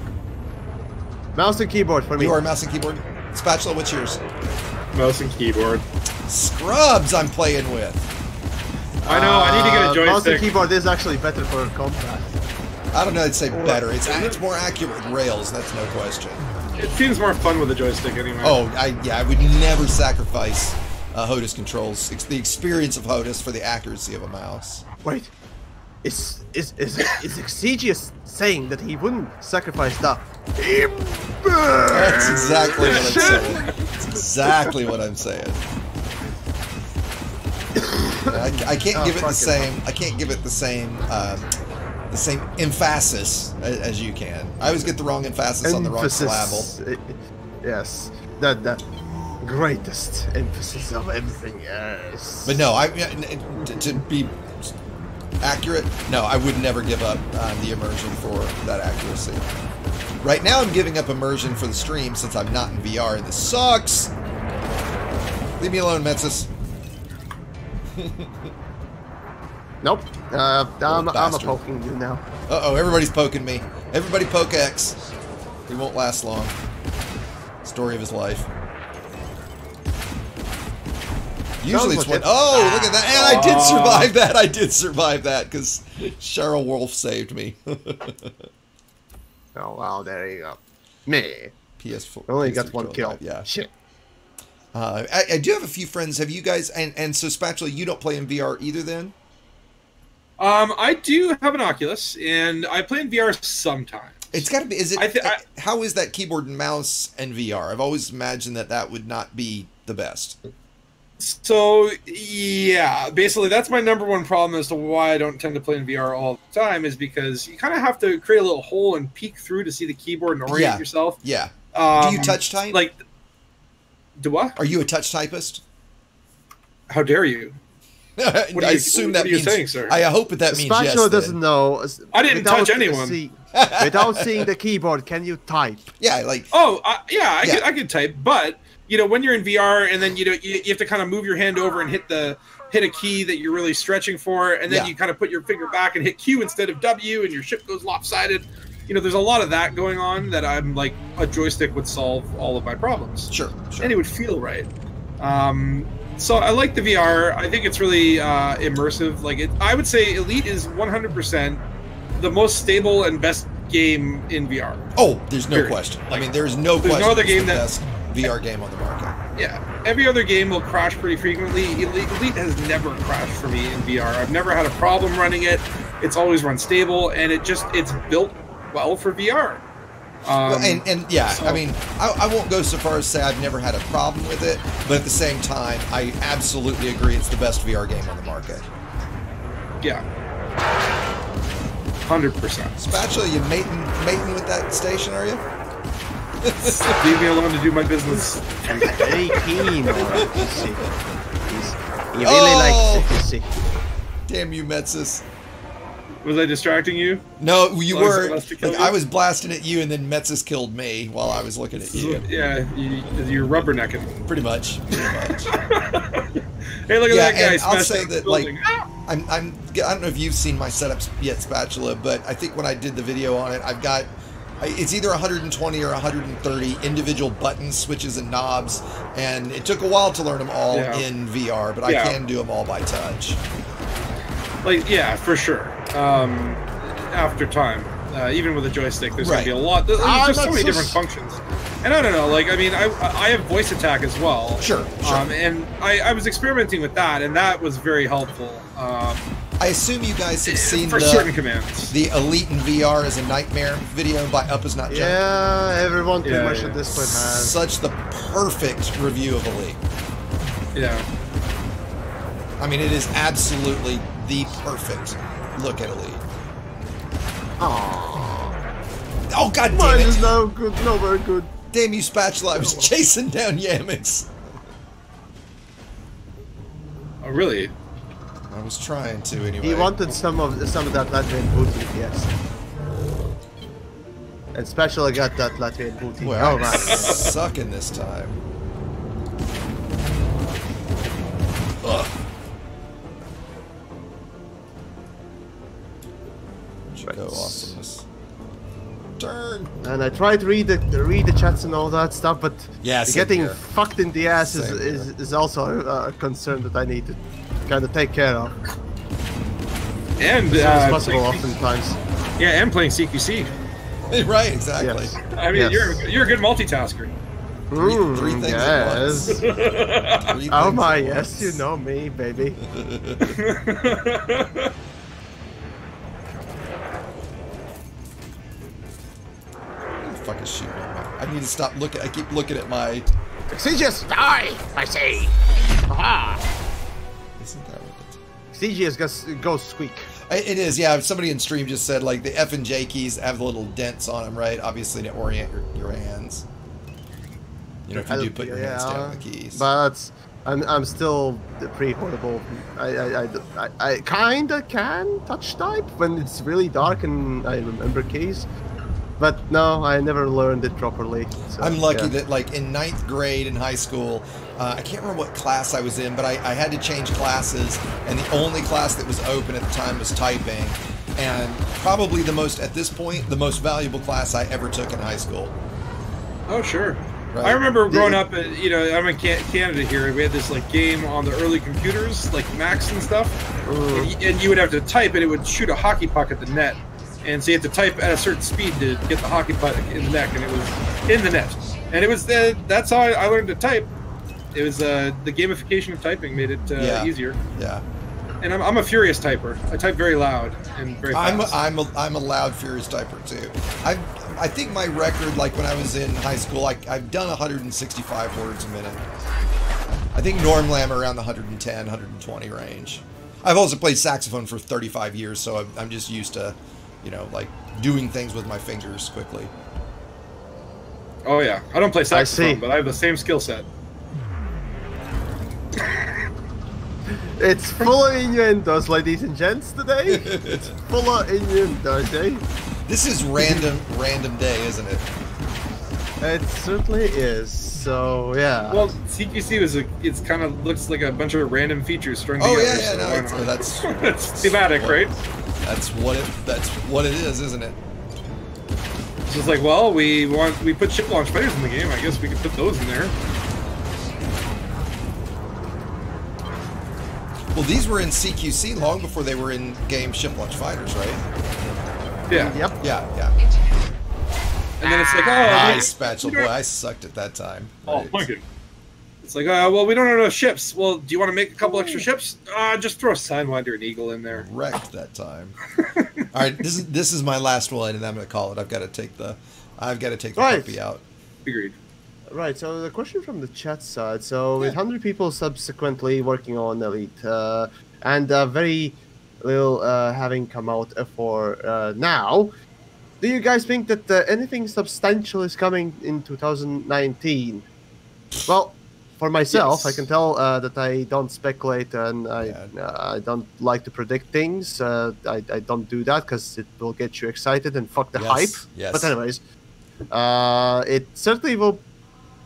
Mouse and keyboard for me. You are mouse and keyboard. Spatula, what's yours? Mouse and keyboard. Scrubs I'm playing with. I know, I need to get a joystick. Mouse and keyboard is actually better for combat. I don't know, I'd say better. It's more accurate with rails, that's no question. It seems more fun with a joystick anyway. Oh, I would never sacrifice HOTAS controls. It's the experience of HOTAS for the accuracy of a mouse. Wait, is Exegius saying that he wouldn't sacrifice the That's exactly what I'm saying. That's exactly what I'm saying. I can't give it the same. I can't give it the same emphasis as you can. I always get the wrong emphasis on the wrong syllable. Yes, the greatest emphasis of everything. Yes. But no, to be accurate, no, I would never give up the immersion for that accuracy. Right now, I'm giving up immersion for the stream since I'm not in VR, and this sucks. Leave me alone, Metzis. Nope. I'm poking you now. Uh-oh, everybody's poking me. Everybody poke X. He won't last long. Story of his life. Usually it's one. Oh, look at that. And I did survive that. I did survive that because Cheryl Wolf saved me. Oh, well, there you go. Me. PS4. Only got one kill. Yeah. Shit. I do have a few friends. Have you guys, and so Spatula, you don't play in VR either then? I do have an Oculus, and I play in VR sometimes. It's got to be, how is that keyboard and mouse and VR? I've always imagined that would not be the best. So, yeah, basically that's my number one problem as to why I don't tend to play in VR all the time is because you kind of have to create a little hole and peek through to see the keyboard and orient yourself. Yeah. Do you touch type? Do what? Are you a touch typist? How dare you? I assume that means. Saying, sir? I hope that means yes. Spatula doesn't know. I didn't touch anyone. Without seeing the keyboard, can you type? Yeah, like. Oh, I could type, but you know when you're in VR and then you have to kind of move your hand over and hit a key that you're really stretching for, and then you kind of put your finger back and hit Q instead of W, and your ship goes lopsided. You know, there's a lot of that going on that I'm like a joystick would solve all of my problems. Sure. And it would feel right. So I like the VR. I think it's really immersive. I would say Elite is 100% the most stable and best game in VR. Oh, there's no question. I mean, there's no question. No other game the best VR game on the market. Yeah, every other game will crash pretty frequently. Elite has never crashed for me in VR. I've never had a problem running it. It's always run stable, and it's built well for VR. So, I mean, I won't go so far as to say I've never had a problem with it, but at the same time, I absolutely agree it's the best VR game on the market. Yeah. 100%. Spatula, you mating with that station, are you? Leave me alone to do my business. I'm very keen on CQC. He really likes CQC. Damn you, Metzis. Was I distracting you? No, you were. I was blasting at you, and then Metzis killed me while I was looking at you. Yeah, you're rubbernecking. Pretty much. Hey, look at that guy! I'll say that, like, I don't know if you've seen my setups yet, Spatula, but I think when I did the video on it, I've got. It's either 120 or 130 individual buttons, switches, and knobs, and it took a while to learn them all in VR, but I can do them all by touch. Like, yeah, for sure. After time, even with a joystick, there's going to be a lot. There's just so many different functions. And I don't know, like, I mean, I have voice attack as well. Sure. And I was experimenting with that, and that was very helpful. I assume you guys have seen certain commands. The Elite in VR is a Nightmare video by Up Is Not Junk. Yeah, everyone pretty much at this point has. Such the perfect review of Elite. Yeah. I mean, it is absolutely the perfect look at Elite. Aww. Oh, god damn it. Mine is no good, no very good. Damn you, Spatula. I was chasing down Yamiks. Oh, really? I was trying to, anyway. He wanted some of that Latvian booty, yes. And Spatula got that Latvian booty. Well, oh, man. Sucking this time. Ugh. Go awesomeness. Turn. And I tried to read the chats and all that stuff, but getting fucked in the ass is also a concern that I need to kind of take care of. And as possible, oftentimes. Yeah, and playing CQC. Right, exactly. Yes. I mean, you're a good multitasker. Three things at once. Oh my, yes, you know me, baby. Fuck is shooting at me. I need to stop looking. I keep looking at my. Exegius, die! I say. Aha! Isn't that what Exegius goes squeak. It is, yeah. Somebody in stream just said like the F and J keys have little dents on them, right? Obviously to orient your hands. You know, if you do put your hands down on the keys. But I'm still pretty horrible. I kinda can touch type when it's really dark and I remember keys. But no, I never learned it properly. So, I'm lucky that, like, in 9th grade in high school, I can't remember what class I was in, but I had to change classes, and the only class that was open at the time was typing. And probably at this point, the most valuable class I ever took in high school. Oh, sure. Right. I remember growing up, you know, I'm in Canada here, we had this, like, game on the early computers, like Macs and stuff, and you would have to type, and it would shoot a hockey puck at the net. And so you have to type at a certain speed to get the hockey puck in the net, and it was in the net. And it was that's how I learned to type. It was the gamification of typing made it easier. Yeah. And I'm a furious typer. I type very loud and very fast. I'm a loud, furious typer too. I think my record, like when I was in high school, I've done 165 words a minute. I think normally I'm around the 110, 120 range. I've also played saxophone for 35 years, so I'm just used to, you know, like doing things with my fingers quickly. Oh yeah, I don't play saxophone, but I have the same skill set. It's full of innuendos, ladies and gents, today. It's full of innuendos, eh? This is random day, isn't it? It certainly is. So yeah. Well, CQC it's kind of looks like a bunch of random featers strung together. Oh yeah, no, that's it's thematic, right? That's what it is, isn't it? It's just like, well, we put ship launch fighters in the game. I guess we could put those in there. Well, these were in CQC long before they were in game ship launch fighters, right? Yeah. Yep. Yeah. And then it's like, oh, nice Spatula. Boy, I sucked at that time. Oh, right. It's like, well, we don't have enough ships. Well, do you want to make a couple extra ships? Just throw a Sidewinder and Eagle in there. Wrecked that time. All right, this is my last one, and I'm going to call it. I've got to take the puppy out. Agreed. Right. So the question from the chat side. So with 100 people subsequently working on Elite, and very little having come out for now. Do you guys think that anything substantial is coming in 2019? Well, for myself, yes. I can tell that I don't speculate and I don't like to predict things. I don't do that because it will get you excited and fuck the hype. Yes. But anyways, it certainly will.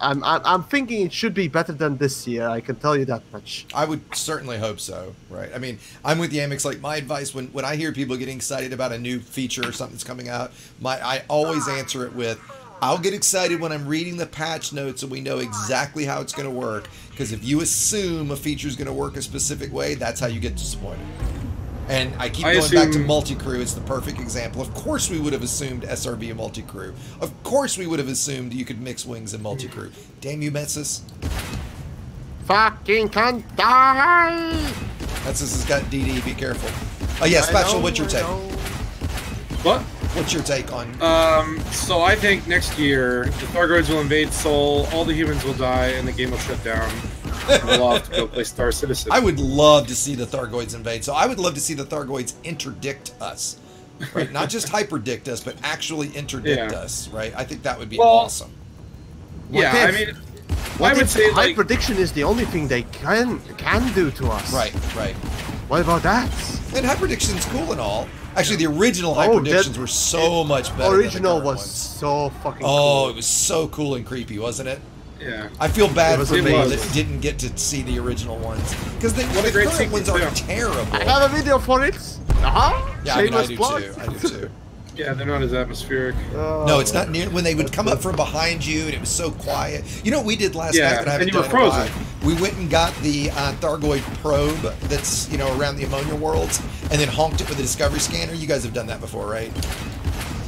I'm thinking it should be better than this year. I can tell you that much. I would certainly hope so, right? I mean, I'm with Yamiks. Like, my advice when I hear people getting excited about a new feature or something that's coming out, I always answer it with, I'll get excited when I'm reading the patch notes and we know exactly how it's going to work. Because if you assume a feature is going to work a specific way, that's how you get disappointed. And I keep going back to multi-crew. It's the perfect example. Of course we would have assumed SRB and multi-crew. Of course we would have assumed you could mix wings and multi-crew. Damn you, Metsus. Fucking can't die! Metsus has got DD, be careful. Oh yeah, Spatula, what's your take? What? What's your take on... So I think next year, the Thargoids will invade Sol, all the humans will die, and the game will shut down. We'll all have to go play Star Citizen. I would love to see the Thargoids invade. So I would love to see the Thargoids interdict us. Right? Not just hyperdict us, but actually interdict us, right? I think that would be awesome. Yeah, I mean... I would say, like... Hyperdiction is the only thing they can do to us. Right, right. What about that? And hyperdiction's cool and all. Actually, the original hyperdictions were so much better. Original than the was so fucking cool. Oh, it was so cool and creepy, wasn't it? Yeah. I feel bad for people that didn't get to see the original ones. Because the current ones are terrible. I have a video for it. Yeah, I mean, I do too. I do too. Yeah, they're not as atmospheric. No, it's not near. When they would come up from behind you and it was so quiet. You know what we did last night that I haven't done in a while? We went and got the Thargoid probe that's, you know, around the ammonia worlds and then honked it with a discovery scanner. You guys have done that before, right?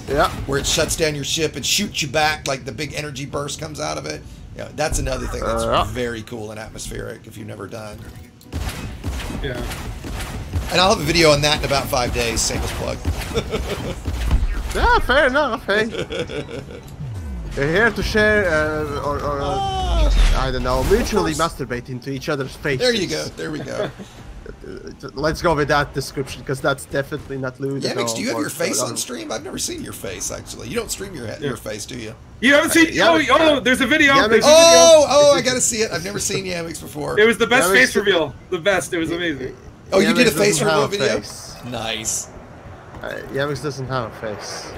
Yeah. Where it shuts down your ship and shoots you back, like the big energy burst comes out of it. Yeah, that's another thing that's very cool and atmospheric if you've never done. Yeah. And I'll have a video on that in about 5 days. Shameless plug. Yeah, fair enough. Hey, we're here to share, I don't know, mutually masturbate into each other's faces. There you go. There we go. Let's go with that description because that's definitely not lewd. Yamiks, do you have your face on stream? I've never seen your face actually. You don't stream your face, do you? You haven't seen? Oh, there's a video. Oh, I gotta see it. I've never seen Yamiks before. It was the best face reveal. The best. It was amazing. Oh, you did a face reveal video? Nice. Yamiks doesn't have a face.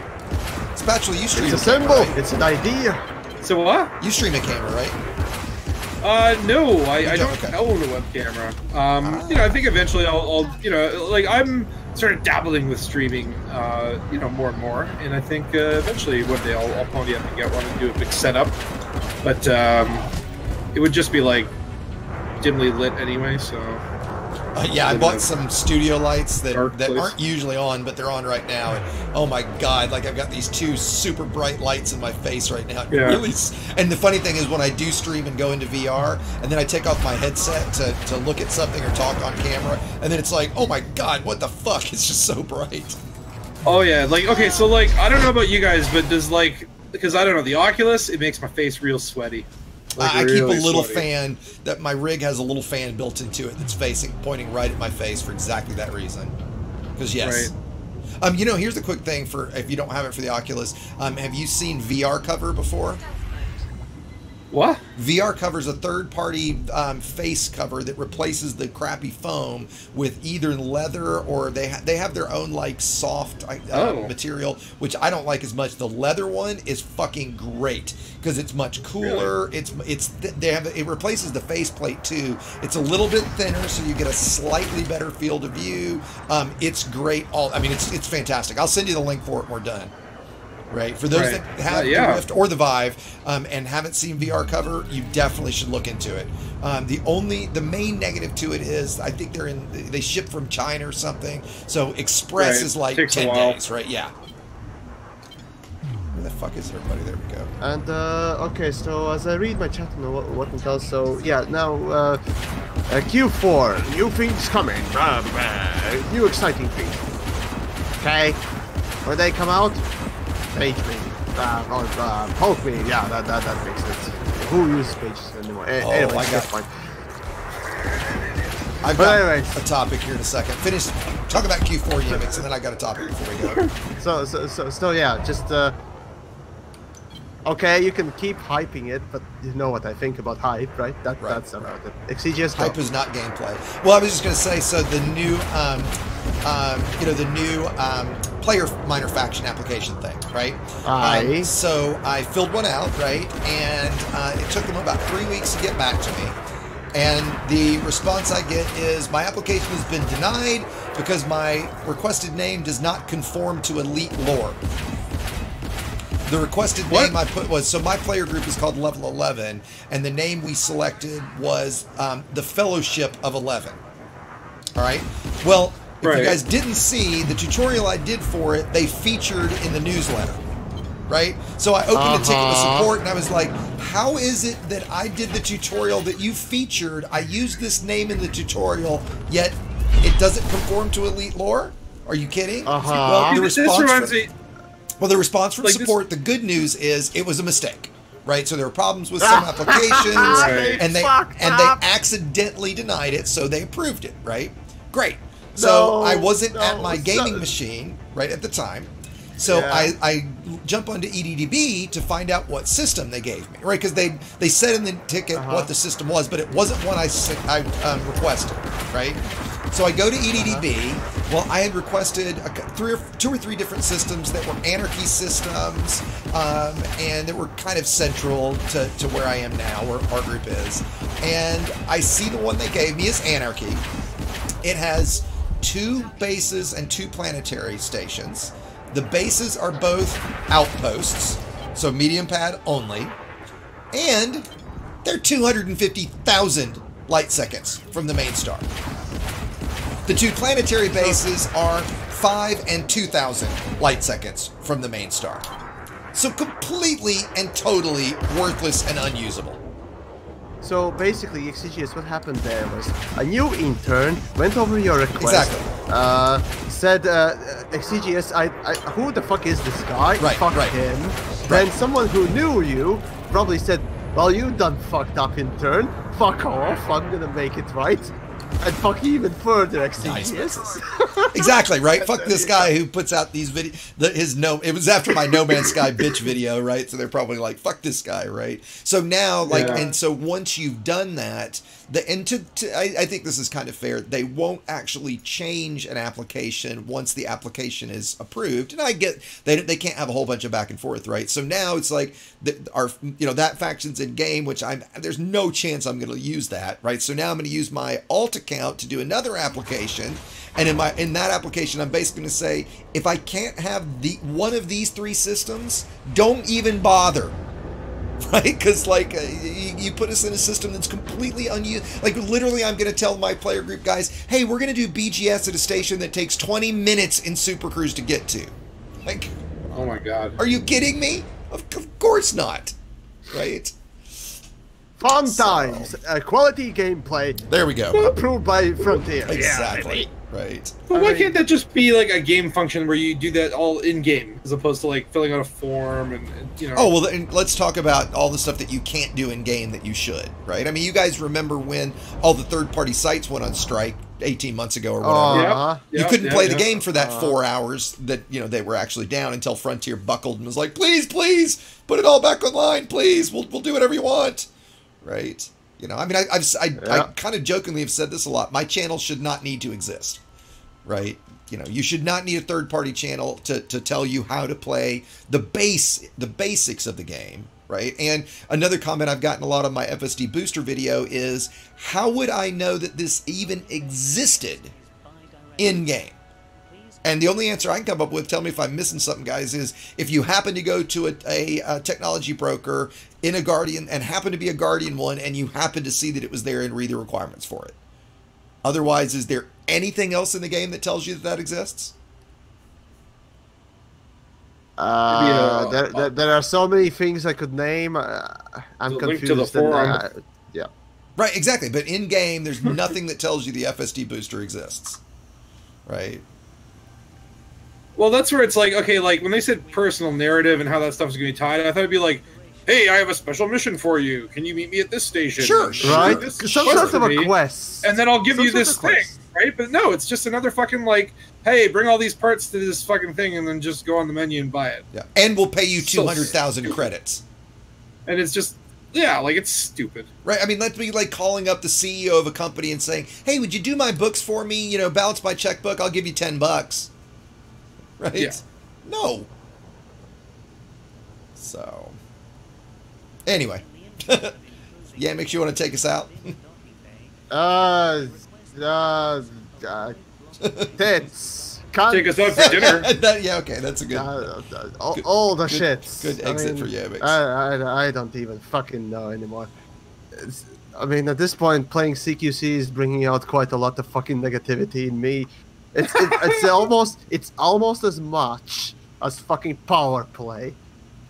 Spatula, you stream. It's a symbol. Right? It's an idea. So what? You stream a camera, right? No, I don't own a web camera. You know, I think eventually I'll, you know, like I'm sort of dabbling with streaming, you know, more and more, and I think eventually one day I'll pony up and get one and do a big setup. But it would just be like dimly lit anyway, so. Yeah, I bought some studio lights that aren't usually on, but they're on right now. And oh my god, like I've got these two super bright lights in my face right now. Yeah. Really, and the funny thing is when I do stream and go into VR, and then I take off my headset to look at something or talk on camera, and then it's like, oh my god, what the fuck? It's just so bright. Oh yeah, like, okay, so like, I don't know about you guys, but does like, because I don't know, the Oculus, it makes my face real sweaty. Like I keep a little fan that my rig has a little fan built into it that's pointing right at my face for exactly that reason. Because yes, you know, here's a quick thing for if you don't have it for the Oculus. Have you seen VR Cover before? What? VR Cover's a third-party face cover that replaces the crappy foam with either leather or they have their own like soft material, which I don't like as much. The leather one is fucking great because it's much cooler. Really? It replaces the faceplate too. It's a little bit thinner, so you get a slightly better field of view. It's great. I mean, it's fantastic. I'll send you the link for it when we're done. Right, for those that have the Rift or the Vive and haven't seen VR Cover, you definitely should look into it. The main negative to it is I think they ship from China or something, so Express is like 10 days, right? Yeah. Where the fuck is everybody? There we go. And okay, so as I read my chat and what it does, so yeah, now Q4, new things coming, new exciting things. Okay, when they come out. Page me, or poke me, yeah, that makes sense. Who uses pages anymore? Anyway, I got fine. I've got a topic here in a second. Talk about Q4 Yamiks, and then I got a topic before we go. So yeah, just okay, you can keep hyping it, but you know what I think about hype, right? That's about it. XCGS hype is not gameplay. Well, I was just gonna say, so the new, you know, the new player minor faction application thing, right? So I filled one out, right? And it took them about 3 weeks to get back to me. And the response I get is my application has been denied because my requested name does not conform to elite lore. The requested name I put was, so my player group is called Level 11, and the name we selected was the Fellowship of 11. All right? Well, If you guys didn't see, the tutorial I did for it, they featured in the newsletter. Right? So I opened a ticket with support and I was like, how is it that I did the tutorial that you featured? I used this name in the tutorial, yet it doesn't conform to Elite lore? Are you kidding? Well, the response from support, the good news is it was a mistake. Right? So there were problems with some applications and they accidentally denied it, so they approved it, right? Great. So I wasn't at my gaming machine right at the time. So I jump onto EDDB to find out what system they gave me, right? Because they said in the ticket what the system was, but it wasn't one I requested, right? So I go to EDDB. Well, I had requested two or three different systems that were anarchy systems, and that were kind of central to where I am now, where our group is. And I see the one they gave me is anarchy. It has 2 bases and 2 planetary stations. The bases are both outposts, so medium pad only, and they're 250,000 light seconds from the main star. The 2 planetary bases are 5 and 2,000 light seconds from the main star. So completely and totally worthless and unusable. So basically, XCGS, what happened there was a new intern went over your request. Exactly. Said, XCGS, who the fuck is this guy? Right, fuck him. Then someone who knew you probably said, well, you done fucked up, intern. Fuck off. I'm gonna make it right. And fuck even further, XCGS. Exactly, right? Fuck this guy who puts out these videos. It was after my No Man's Sky bitch video, right? So they're probably like, fuck this guy, right? So now, and so once you've done that, I think this is kind of fair. They won't actually change an application once the application is approved. And I get they can't have a whole bunch of back and forth, right? So now it's like that faction's in game, which there's no chance I'm going to use that, right? So now I'm going to use my alt account to do another application, and in that application I'm basically going to say, if I can't have one of these 3 systems, don't even bother. Right? Because you put us in a system that's completely unused. Like literally I'm going to tell my player group guys, hey, we're going to do BGS at a station that takes 20 minutes in Super Cruise to get to. Like, oh my god, are you kidding me? Of course not. Right? Fun times, quality gameplay. There we go. Approved by Frontier. Exactly. Right. But why can't that just be like a game function where you do that all in game, as opposed to like filling out a form and Oh well, then let's talk about all the stuff that you can't do in game that you should. Right. I mean, you guys remember when all the third-party sites went on strike 18 months ago or whatever. You couldn't play the game for that 4 hours that they were actually down until Frontier buckled and was like, please put it all back online, please. We'll do whatever you want. Right. I mean, I kind of jokingly have said this a lot. My channel should not need to exist. Right? You should not need a third-party channel to tell you how to play the basics of the game, right? And another comment I've gotten a lot on my FSD Booster video is, how would I know that this even existed in-game? And the only answer I can come up with, tell me if I'm missing something, guys, is if you happen to go to a technology broker in a Guardian and happen to be a Guardian one and you happen to see that it was there and read the requirements for it. Otherwise, is there anything else in the game that tells you that exists? There are so many things I could name. I'm confused. Link to the forum. Yeah. Right, exactly. But in game, there's nothing that tells you the FSD booster exists. Right. Well, that's where it's like, okay, like when they said personal narrative and how that stuff is going to be tied, I thought it'd be like, hey, I have a special mission for you. Can you meet me at this station? Sure. Right? Some sort of a quest. And then I'll give you this thing, right? But no, it's just another fucking like, hey, bring all these parts to this fucking thing and then just go on the menu and buy it. Yeah. And we'll pay you 200,000 credits. And it's just, yeah, like it's stupid. Right. I mean, that'd be like calling up the CEO of a company and saying, hey, would you do my books for me? Balance my checkbook. I'll give you $10. Right? Yeah. No. So... Anyway, Yamiks, you want to take us out? Tits. Take us out for dinner. Yeah, okay, that's a good... all the shits. Good exit for Yamiks. I don't even fucking know anymore. I mean, at this point, playing CQC is bringing out quite a lot of fucking negativity in me. It's almost as much as fucking Power Play,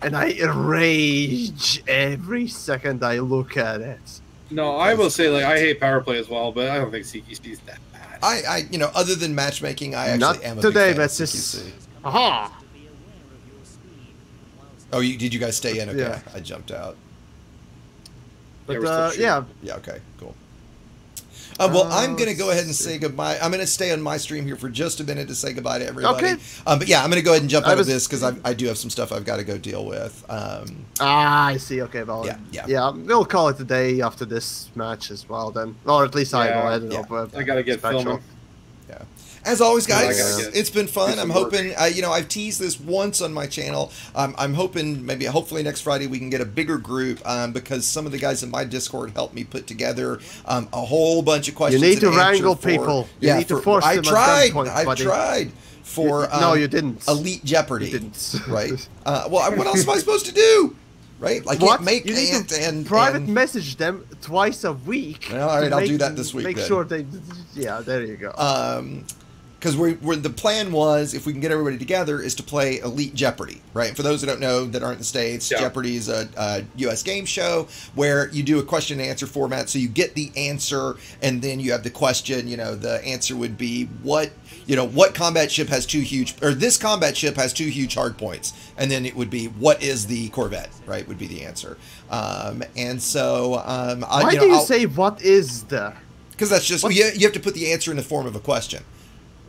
and I rage every second I look at it. No, I will say, like, I hate Power Play as well, but I don't think CQC is that bad. You know, other than matchmaking, I actually am a big fan of CQC. Aha! Oh, did you guys stay in? Okay, Yeah. I jumped out. But yeah. Yeah, okay, cool. Well, I'm going to go ahead and say goodbye. I'm going to stay on my stream here for just a minute to say goodbye to everybody. Okay. But yeah, I'm going to go ahead and jump out of this because I do have some stuff I've got to go deal with. I see. Okay, well, yeah. We'll call it a day after this match as well, then, or at least I will. I don't know. But I gotta get filming. Yeah. As always, guys, it's been fun. I'm hoping, you know, I've teased this once on my channel. I'm hoping hopefully next Friday we can get a bigger group because some of the guys in my Discord helped me put together a whole bunch of questions. You need to wrangle people. You need to force them. I tried for no, you didn't. Elite Jeopardy. You didn't. Right? Well, what else am I supposed to do? Right? I can't make and private message them twice a week. Well, all right, I'll do that this week. Make sure they. Yeah, there you go. Because the plan was, if we can get everybody together, is to play Elite Jeopardy, right? And for those who don't know that aren't in the States, Jeopardy is a U.S. game show where you do a question and answer format. So you get the answer, and then you have the question. You know, the answer would be what combat ship has this combat ship has 2 huge hard points, and then it would be what is the Corvette, right? Would be the answer. And so why do you say what is the? Because that's just you have to put the answer in the form of a question.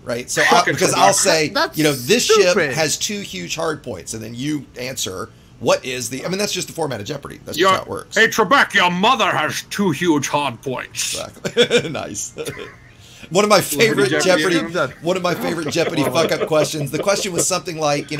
Right, so because I'll say, this ship has 2 huge hard points, and then you answer, what is the... I mean, that's just the format of Jeopardy. That's just how it works. Hey, Trebek, your mother has 2 huge hard points. Exactly. Nice. One of my favorite Jeopardy fuck-up questions. The question was something like,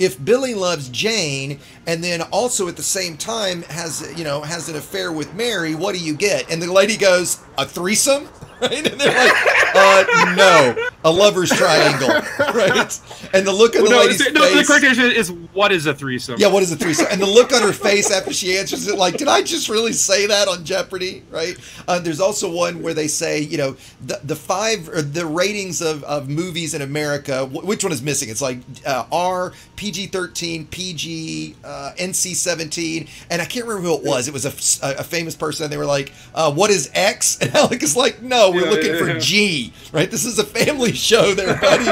if Billy loves Jane, and then also at the same time has an affair with Mary, what do you get? And the lady goes, a threesome? Right? And they're like, no, a lover's triangle, right? And the look on the lady's face... No, the correct answer is, what is a threesome? Yeah, what is a threesome? And the look on her face after she answers it, like, did I just really say that on Jeopardy, right? There's also one where they say, the ratings of movies in America, which one is missing? It's like R, PG-13, PG, NC-17, and I can't remember who it was. It was a famous person, and they were like, what is X? And Alec is like, no, we're looking for G, right? This is a family show there, buddy.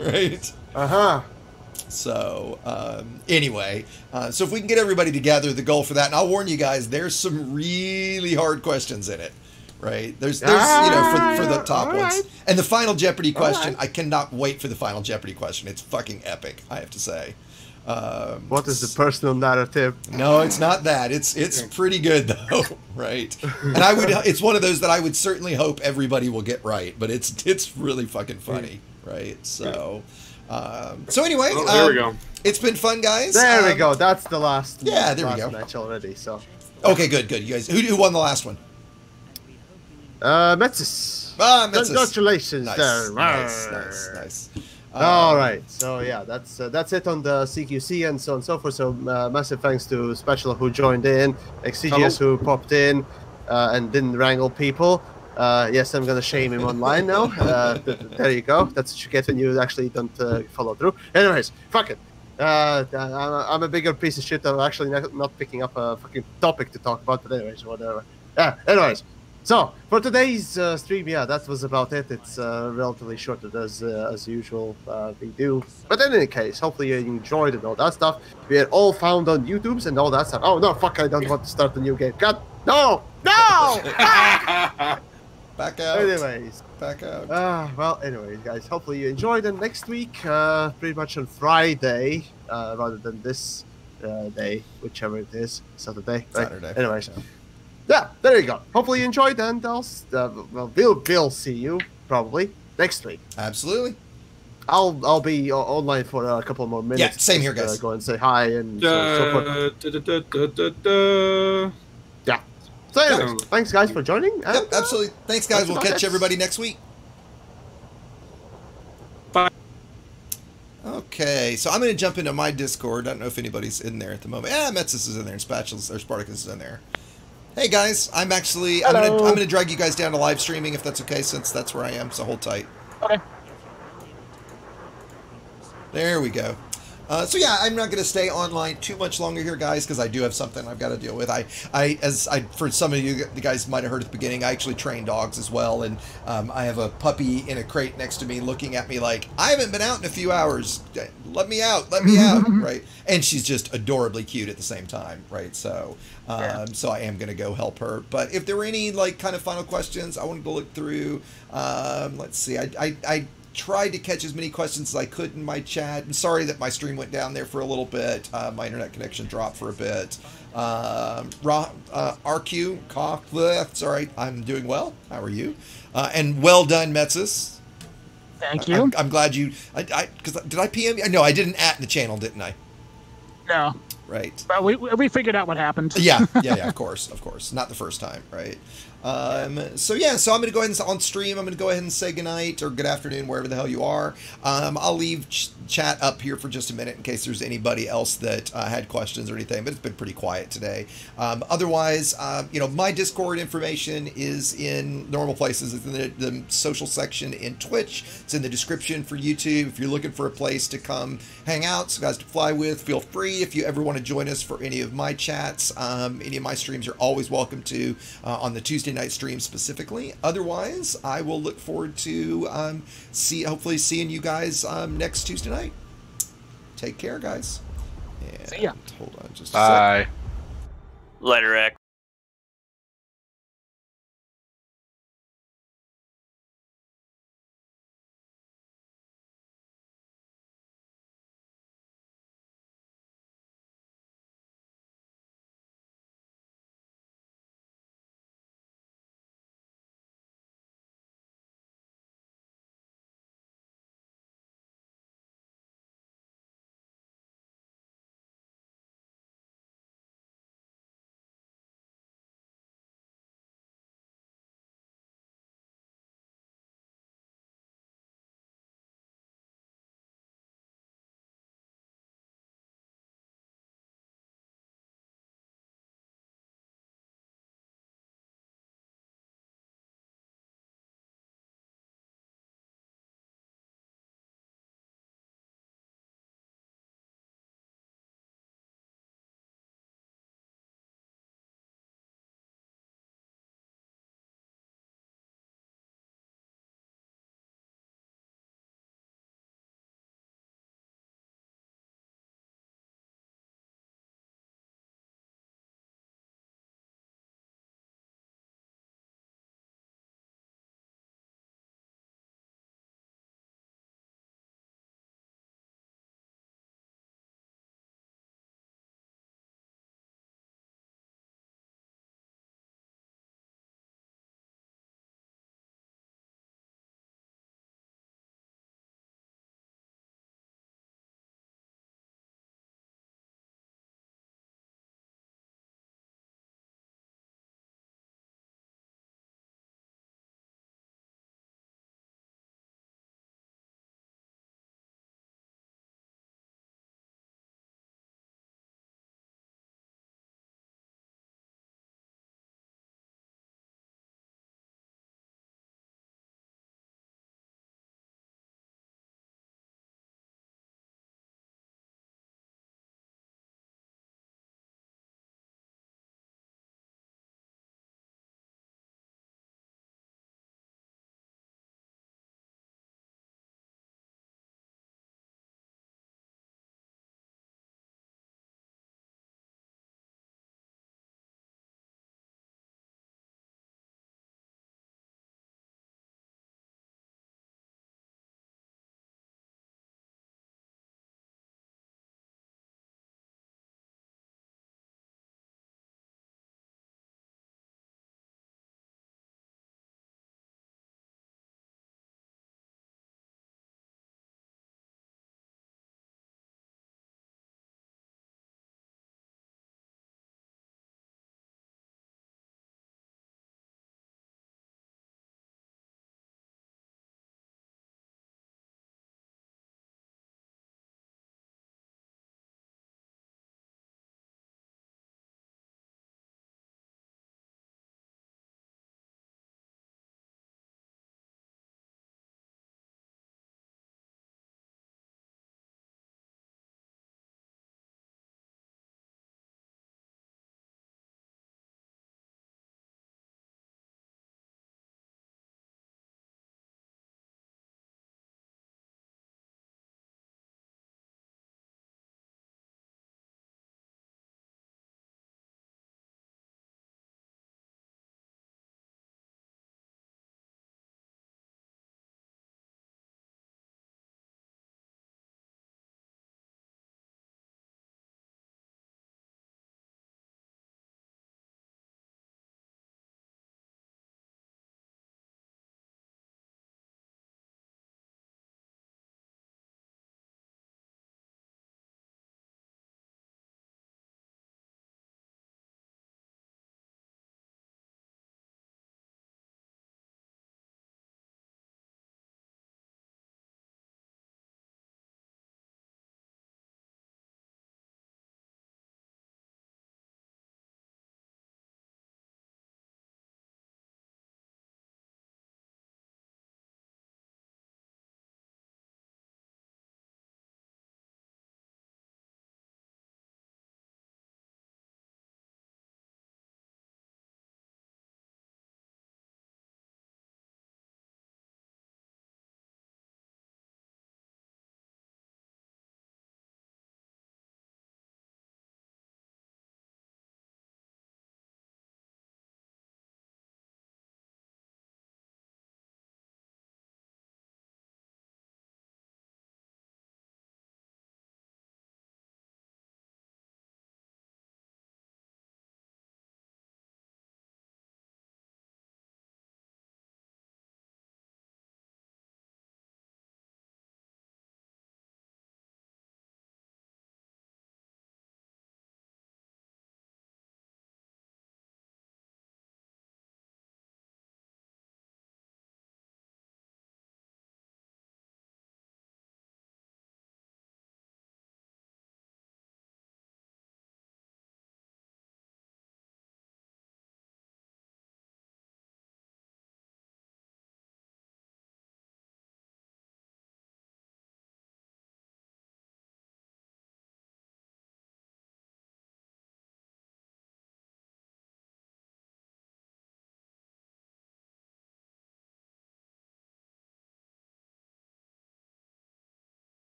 Right? Uh-huh. So, anyway, so if we can get everybody together, the goal for that, and I'll warn you guys, there's some really hard questions in it, right? There's for the top ones. And the Final Jeopardy question, I cannot wait for the Final Jeopardy question. It's fucking epic, I have to say. What is the personal narrative? No, it's not that. It's pretty good though, right? And it's one of those that I would certainly hope everybody will get right, but it's really fucking funny, right? So, anyway, there we go. It's been fun, guys. There we go. That's the last. Yeah, there we go. Match already. So. Okay, good. You guys, who won the last one? Metsis. Metsis. Congratulations, there. Nice. All right, so yeah, that's it on the CQC and so on and so forth. So massive thanks to Spatula who joined in, XCGS who popped in and didn't wrangle people. Yes, I'm gonna shame him online now. There you go. That's what you get when you actually don't follow through. Anyways, fuck it. I'm a bigger piece of shit. I'm actually not picking up a fucking topic to talk about. But anyways, whatever. Yeah. Anyways. So, for today's stream, that was about it. It's relatively short as usual, we do. But in any case, hopefully you enjoyed and all that stuff. We are all found on YouTubes and all that stuff. Oh, no, fuck, I don't want to start a new game. God, no! Back out. Anyways. Back out. Well, anyways, guys, hopefully you enjoyed. And next week, pretty much on Friday, rather than this day, whichever it is, Saturday. Right? Saturday. Anyways. Yeah, there you go. Hopefully you enjoyed, and we'll see you probably next week. Absolutely. I'll be online for a couple more minutes. Yeah, same here, guys. Go and say hi and so forth. Yeah. So anyways, thanks guys for joining. And, yep, absolutely. Thanks guys. We'll catch everybody next week. Bye. Okay, so I'm going to jump into my Discord. I don't know if anybody's in there at the moment. Metsis is in there, and Spatulas or Spartacus is in there. Hey guys, I'm gonna drag you guys down to live streaming if that's okay, since that's where I am. So hold tight. Okay. There we go. So yeah, I'm not going to stay online too much longer here, guys, because I do have something I've got to deal with. For some of you guys might have heard at the beginning, I actually train dogs as well, and I have a puppy in a crate next to me, looking at me like, I haven't been out in a few hours. Let me out, right? And she's just adorably cute at the same time, right? So, so I am going to go help her. But if there were any like kind of final questions, I wanted to look through. Let's see, I tried to catch as many questions as I could in my chat. I'm sorry that my stream went down there for a little bit. My internet connection dropped for a bit. RQ, it's all right. I'm doing well. How are you? And well done, Metsus. Thank you. I'm glad you. Because did I PM you? No, I didn't at the channel, didn't I? No. Right. But we figured out what happened. Yeah. Of course. Not the first time, right? So I'm going to go ahead and on stream. I'm going to go ahead and say goodnight or good afternoon, wherever the hell you are. I'll leave chat up here for just a minute in case there's anybody else that had questions or anything, but it's been pretty quiet today. Otherwise, my Discord information is in normal places. It's in the social section in Twitch. It's in the description for YouTube. If you're looking for a place to come hang out, some guys to fly with, feel free. If you ever want to join us for any of my chats, any of my streams, you're always welcome to on the Tuesday night stream specifically. Otherwise, I will look forward to hopefully seeing you guys next Tuesday night. Take care, guys. And see ya. Hold on just a Bye. sec. Later, X.